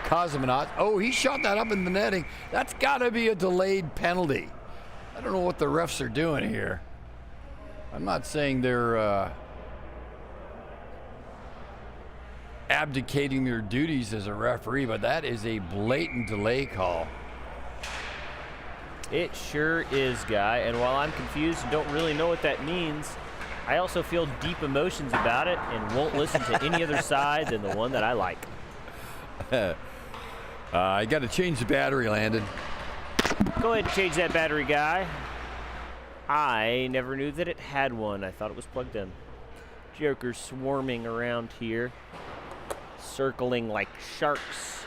Speaker 1: Cosmonauts. Oh, he shot that up in the netting. That's got to be a delayed penalty. I don't know what the refs are doing here. I'm not saying they're abdicating their duties as a referee, but that is a blatant delay call.
Speaker 2: It sure is, Guy. And while I'm confused and don't really know what that means, I also feel deep emotions about it and won't listen to any other side than the one that I like.
Speaker 1: I got to change the battery, Landon.
Speaker 2: Go ahead and change that battery, Guy. I never knew that it had one. I thought it was plugged in. Jokers swarming around here, circling like sharks.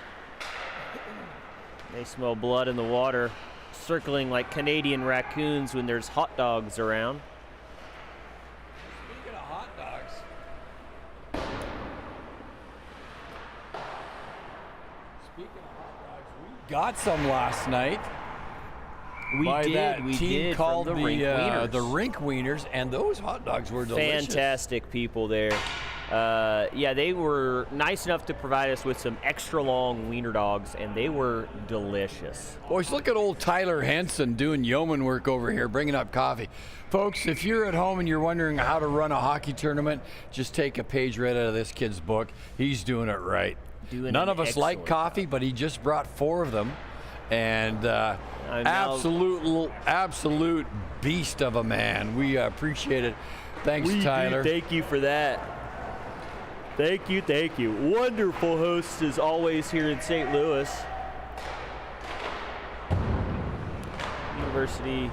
Speaker 2: They smell blood in the water. Circling like Canadian raccoons when there's hot dogs around.
Speaker 1: Speaking of hot dogs. Speaking of hot got some last night.
Speaker 2: We
Speaker 1: by
Speaker 2: did.
Speaker 1: That
Speaker 2: We
Speaker 1: team
Speaker 2: did.
Speaker 1: called
Speaker 2: from the Rink Wieners.
Speaker 1: the Rink Wieners, and those hot dogs were delicious.
Speaker 2: Fantastic people there. Yeah, they were nice enough to provide us with some extra long wiener dogs, and they were delicious.
Speaker 1: Boys, look at old Tyler Henson doing yeoman work over here, bringing up coffee. Folks, if you're at home and you're wondering how to run a hockey tournament, just take a page right out of this kid's book. He's doing it right. None of us like coffee, but he just brought 4 of them. And absolute beast of a man. We appreciate it. Thanks, Tyler.
Speaker 2: Thank you for that. Thank you, thank you. Wonderful hosts as always here in St. Louis. University.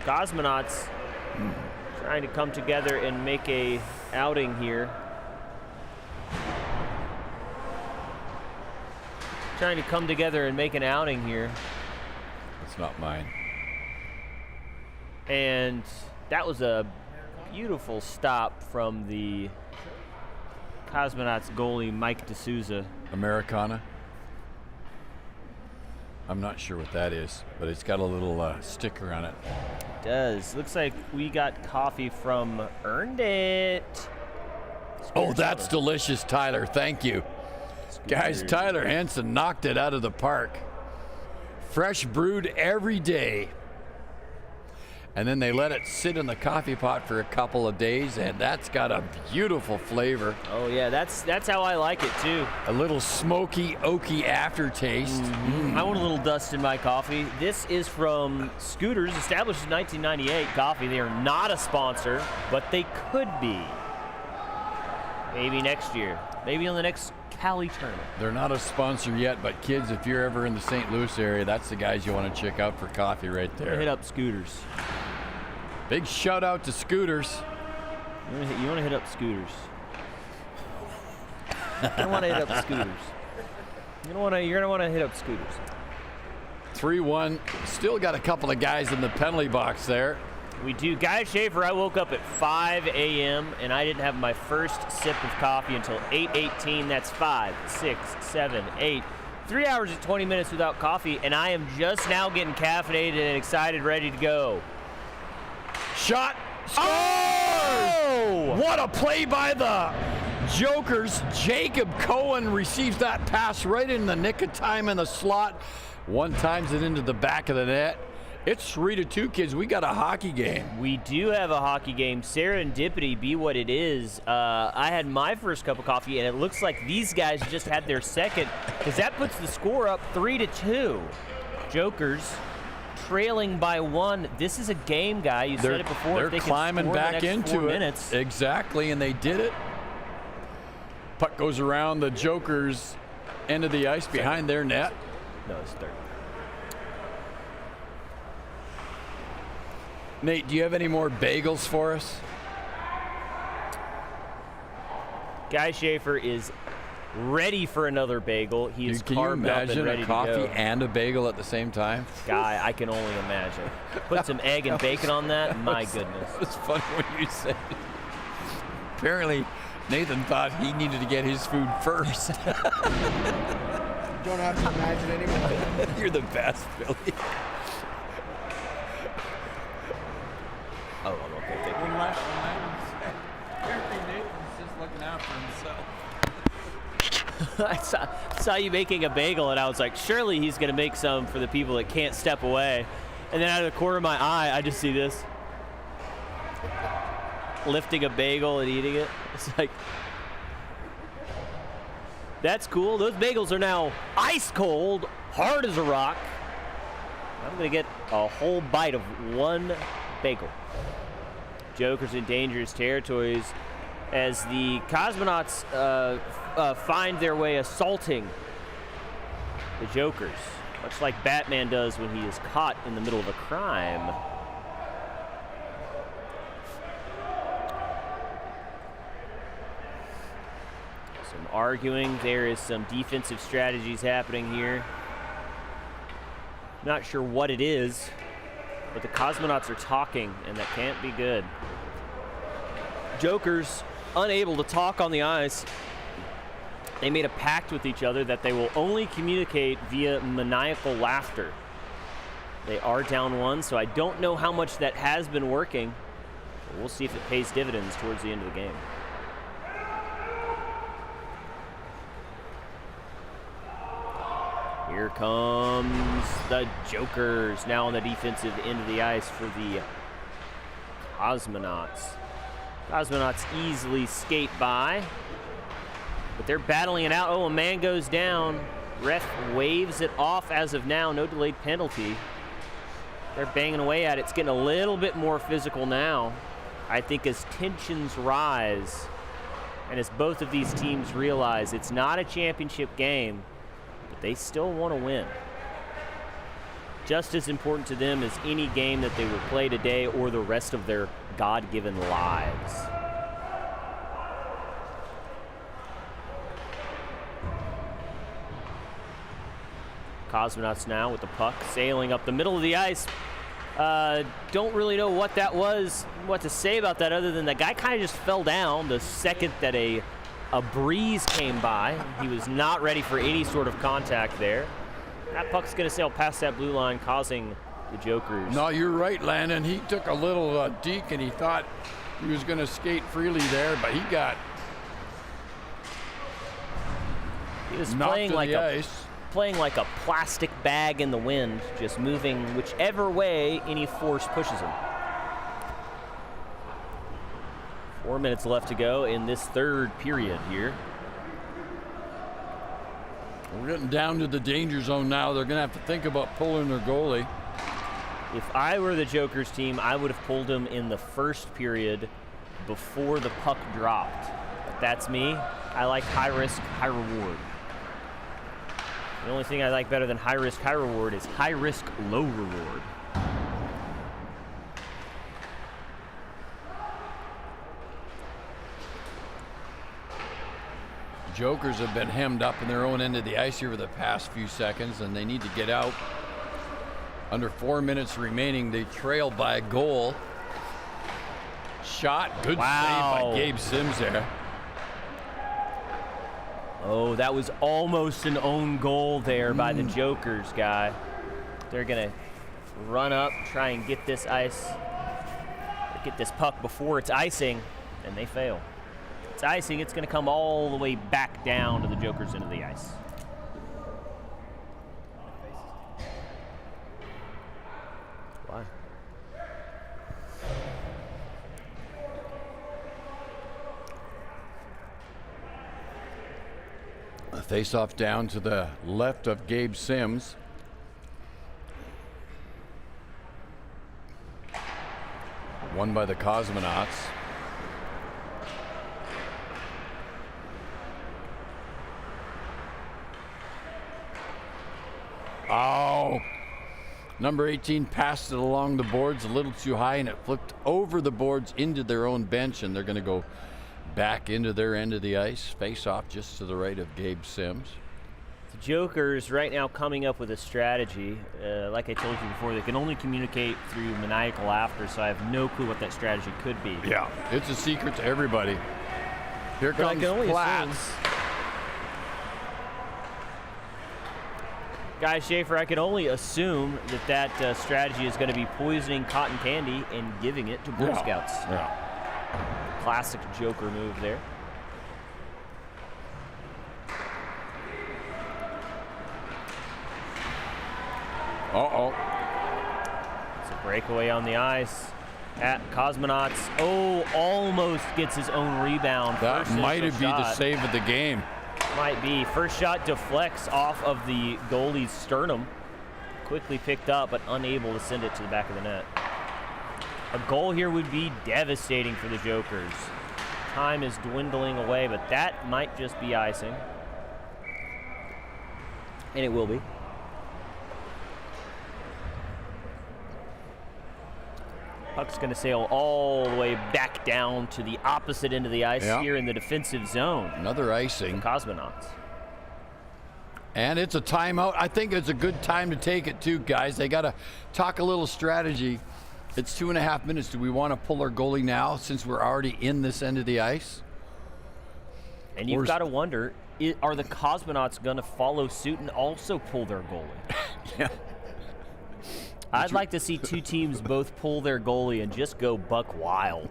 Speaker 2: Cosmonauts trying to come together and make a outing here. Trying to come together and make an outing here.
Speaker 1: It's not mine.
Speaker 2: And that was a beautiful stop from the Cosmonauts goalie, Mike D'Souza.
Speaker 1: Americana. I'm not sure what that is, but it's got a little sticker on it.
Speaker 2: It does. Looks like we got coffee from Earned It.
Speaker 1: Oh, that's delicious, Tyler. Thank you. Guys, Tyler Henson knocked it out of the park. Fresh brewed every day. And then they let it sit in the coffee pot for a couple of days, and that's got a beautiful flavor.
Speaker 2: Oh yeah, that's how I like it too.
Speaker 1: A little smoky, oaky aftertaste.
Speaker 2: I want a little dust in my coffee. This is from Scooters, established in 1998 coffee. They are not a sponsor, but they could be. Maybe next year. Maybe on the next Cali tournament.
Speaker 1: They're not a sponsor yet, but kids, if you're ever in the St. Louis area, that's the guys you want to check out for coffee right there.
Speaker 2: Hit up Scooters.
Speaker 1: Big shout out to Scooters.
Speaker 2: You want to hit up Scooters. I want to hit up Scooters. You're gonna want to hit up Scooters.
Speaker 1: 3-1. Still got a couple of guys in the penalty box there.
Speaker 2: We do. Guy Schaefer, I woke up at 5 a.m. and I didn't have my first sip of coffee until 8:18. That's 5, 6, 7, 8. 3 hours and 20 minutes without coffee, and I am just now getting caffeinated and excited, ready to go.
Speaker 1: Shot. Scores!
Speaker 2: Oh!
Speaker 1: What a play by the Jokers. Jacob Cohen receives that pass right in the nick of time in the slot. One times it into the back of the net. It's 3-2, kids. We got a hockey game.
Speaker 2: We do have a hockey game. Serendipity be what it is. I had my first cup of coffee, and it looks like these guys just had their second, because that puts the score up 3-2. Jokers trailing by 1. This is a game, guy. You said it before.
Speaker 1: They're climbing back into it.
Speaker 2: Minutes.
Speaker 1: Exactly, and they did it. Puck goes around the Jokers' end of the ice behind their net.
Speaker 2: No, it's third.
Speaker 1: Nate, do you have any more bagels for us?
Speaker 2: Guy Schaefer is ready for another bagel. He is
Speaker 1: Can you
Speaker 2: carved up and
Speaker 1: imagine
Speaker 2: ready
Speaker 1: a
Speaker 2: to go.
Speaker 1: coffee and a bagel at the same time?
Speaker 2: Guy, I can only imagine. Put some egg and bacon on that. My goodness.
Speaker 1: It's funny when you said it. Apparently, Nathan thought he needed to get his food first.
Speaker 3: You don't have to imagine anymore.
Speaker 1: You're the best, Billy.
Speaker 2: Oh, I'm okay. Thank you.
Speaker 4: Apparently Nathan's just looking out for himself.
Speaker 2: I saw you making a bagel, and I was like, surely he's going to make some for the people that can't step away. And then out of the corner of my eye, I just see this. Lifting a bagel and eating it. It's like, that's cool. Those bagels are now ice cold, hard as a rock. I'm going to get a whole bite of one bagel. Jokers in dangerous territories as the Cosmonauts find their way assaulting the Jokers, much like Batman does when he is caught in the middle of a crime. Some arguing. There is some defensive strategies happening here. Not sure what it is, but the Cosmonauts are talking, and that can't be good. Jokers unable to talk on the ice. They made a pact with each other that they will only communicate via maniacal laughter. They are down 1, so I don't know how much that has been working. But we'll see if it pays dividends towards the end of the game. Here comes the Jokers, now on the defensive end of the ice for the Cosmonauts. Cosmonauts easily skate by, but they're battling it out. Oh, a man goes down. Ref waves it off as of now. No delayed penalty. They're banging away at it. It's getting a little bit more physical now. I think as tensions rise and as both of these teams realize it's not a championship game, but they still want to win. Just as important to them as any game that they will play today or the rest of their God-given lives. Cosmonauts now with the puck sailing up the middle of the ice. Don't really know what that was, what to say about that other than the guy kind of just fell down the second that a breeze came by. He was not ready for any sort of contact there. That puck's going to sail past that blue line, causing the Jokers.
Speaker 1: No, you're right, Landon. He took a little deke and he thought he was going to skate freely there, but he got
Speaker 2: was
Speaker 1: knocked
Speaker 2: playing
Speaker 1: to
Speaker 2: like
Speaker 1: the
Speaker 2: a
Speaker 1: ice.
Speaker 2: playing like a plastic bag in the wind, just moving whichever way any force pushes him. 4 minutes left to go in this third period here.
Speaker 1: We're getting down to the danger zone now. They're going to have to think about pulling their goalie.
Speaker 2: If I were the Jokers team, I would have pulled him in the first period before the puck dropped. But that's me. I like high risk, high reward. The only thing I like better than high risk, high reward is high risk, low reward.
Speaker 1: Jokers have been hemmed up in their own end of the ice here for the past few seconds, and they need to get out. Under 4 minutes remaining, they trail by a goal. Shot, good save by Gabe Sims there.
Speaker 2: Oh, that was almost an own goal there by the Jokers guy. They're gonna run up, try and get this puck before it's icing, and they fail. It's icing, it's gonna come all the way back down to the Jokers into the ice. Why?
Speaker 1: A face-off down to the left of Gabe Sims. Won by the Cosmonauts. Oh, number 18 passed it along the boards a little too high, and it flipped over the boards into their own bench, and they're going to go back into their end of the ice. Face off just to the right of Gabe Sims.
Speaker 2: The Jokers right now coming up with a strategy. Like I told you before, they can only communicate through maniacal laughter, so I have no clue what that strategy could be.
Speaker 1: Yeah, it's a secret to everybody. Here comes Platts.
Speaker 2: Guy Schaefer, I can only assume that strategy is going to be poisoning cotton candy and giving it to Boy Scouts.
Speaker 1: Yeah.
Speaker 2: Classic Joker move there.
Speaker 1: Uh-oh.
Speaker 2: It's a breakaway on the ice at Cosmonauts. Oh, almost gets his own rebound.
Speaker 1: That might be the save of the game.
Speaker 2: Might be. First shot deflects off of the goalie's sternum. Quickly picked up, but unable to send it to the back of the net. A goal here would be devastating for the Jokers. Time is dwindling away, but that might just be icing. And it will be. Puck's going to sail all the way back down to the opposite end of the ice here in the defensive zone.
Speaker 1: Another icing.
Speaker 2: Cosmonauts.
Speaker 1: And it's a timeout. I think it's a good time to take it too, guys. They got to talk a little strategy. It's 2.5 minutes. Do we want to pull our goalie now since we're already in this end of the ice?
Speaker 2: And you've got to wonder, are the Cosmonauts going to follow suit and also pull their goalie?
Speaker 1: Yeah.
Speaker 2: I'd like to see two teams both pull their goalie and just go buck wild.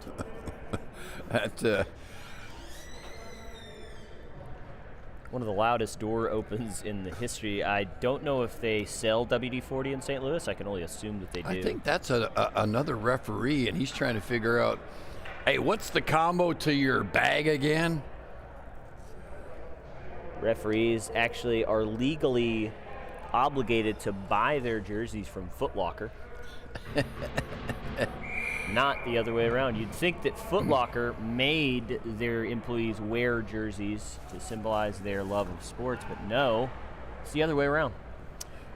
Speaker 2: One of the loudest door opens in the history. I don't know if they sell WD-40 in St. Louis. I can only assume that they do.
Speaker 1: I think that's another referee, and he's trying to figure out, hey, what's the combo to your bag again?
Speaker 2: Referees actually are legally obligated to buy their jerseys from Foot Locker. Not the other way around. You'd think that Foot Locker made their employees wear jerseys to symbolize their love of sports, but no, it's the other way around.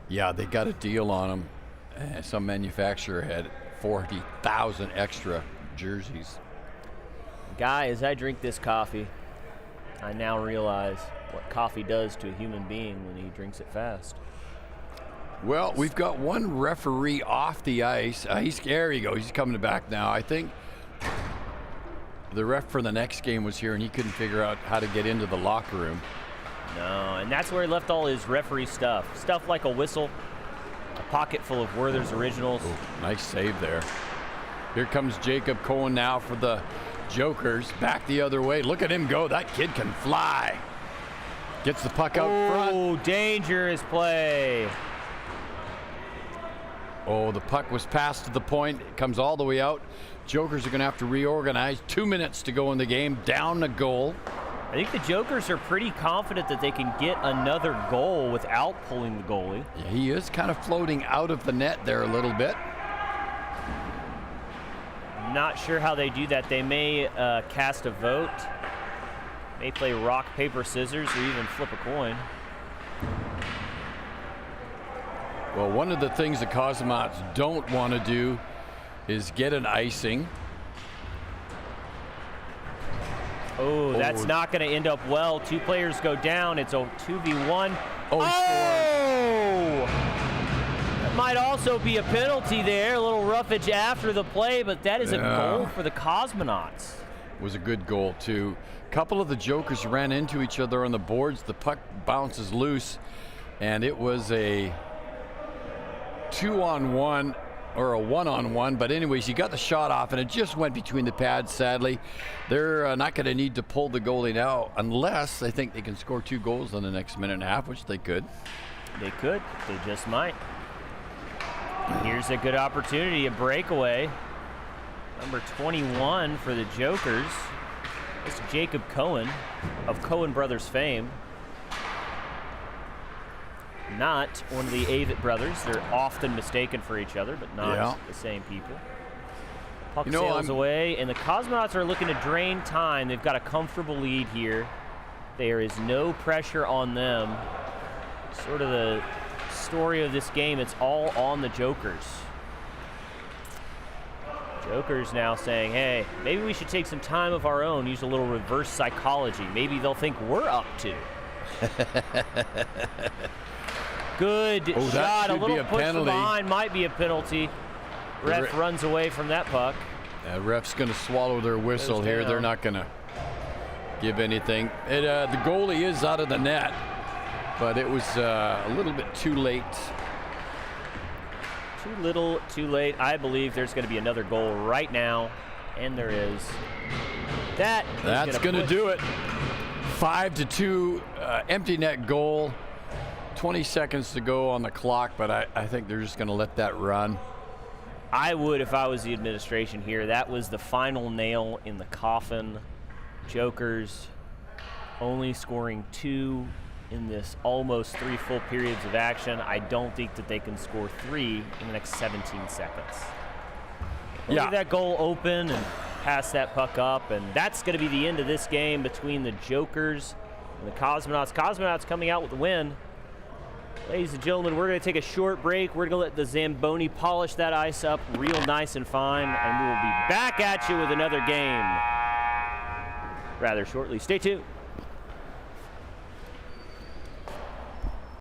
Speaker 1: Yeah, they got a deal on them. Some manufacturer had 40,000 extra jerseys.
Speaker 2: Guy, as I drink this coffee, I now realize what coffee does to a human being when he drinks it fast.
Speaker 1: Well, we've got one referee off the ice. There he goes. He's coming back now. I think the ref for the next game was here, and he couldn't figure out how to get into the locker room.
Speaker 2: No, and that's where he left all his referee stuff. Stuff like a whistle, a pocket full of Werther's Originals.
Speaker 1: Ooh, nice save there. Here comes Jacob Cohen now for the Jokers. Back the other way. Look at him go. That kid can fly. Gets the puck out front.
Speaker 2: Oh, dangerous play.
Speaker 1: Oh, the puck was passed to the point. It comes all the way out. Jokers are going to have to reorganize. 2 minutes to go in the game. Down a goal.
Speaker 2: I think the Jokers are pretty confident that they can get another goal without pulling the goalie.
Speaker 1: Yeah, he is kind of floating out of the net there a little bit.
Speaker 2: Not sure how they do that. They may cast a vote, may play rock, paper, scissors, or even flip a coin.
Speaker 1: Well, one of the things the Cosmonauts don't want to do is get an icing.
Speaker 2: Oh, that's not going to end up well. Two players go down. It's a 2v1.
Speaker 1: Oh,
Speaker 2: That might also be a penalty there. A little roughage after the play, but that is a goal for the Cosmonauts.
Speaker 1: Was a good goal, too. A couple of the Jokers ran into each other on the boards. The puck bounces loose, and it was a 2-on-1 or a 1-on-1, but anyways, you got the shot off and it just went between the pads. Sadly, they're not going to need to pull the goalie now unless they think they can score 2 goals in the next minute and a half, which they could.
Speaker 2: They could. They just might. Here's a good opportunity, a breakaway. Number 21 for the Jokers. It's Jacob Cohen of Cohen Brothers fame. Not one of the Avett brothers. They're often mistaken for each other, but not the same people. Puck sails away, and the Cosmonauts are looking to drain time. They've got a comfortable lead here. There is no pressure on them. Sort of the story of this game, it's all on the Jokers. Jokers now saying, hey, maybe we should take some time of our own, use a little reverse psychology. Maybe they'll think we're up to. Good shot, a little push from behind, might be a penalty. Ref runs away from that puck.
Speaker 1: Ref's going to swallow their whistle here. They're not going to give anything. The goalie is out of the net, but it was a little bit too late.
Speaker 2: Too little, too late. I believe there's going to be another goal right now, and there is. That's
Speaker 1: going to do it. 5-2 empty net goal. 20 seconds to go on the clock, but I think they're just going to let that run.
Speaker 2: I would if I was the administration here. That was the final nail in the coffin. Jokers only scoring 2 in this almost 3 full periods of action. I don't think that they can score 3 in the next 17 seconds. Leave that goal open and pass that puck up, and that's going to be the end of this game between the Jokers and the Cosmonauts. Cosmonauts coming out with the win. Ladies and gentlemen, we're going to take a short break. We're going to let the Zamboni polish that ice up real nice and fine, and we will be back at you with another game rather shortly. Stay tuned.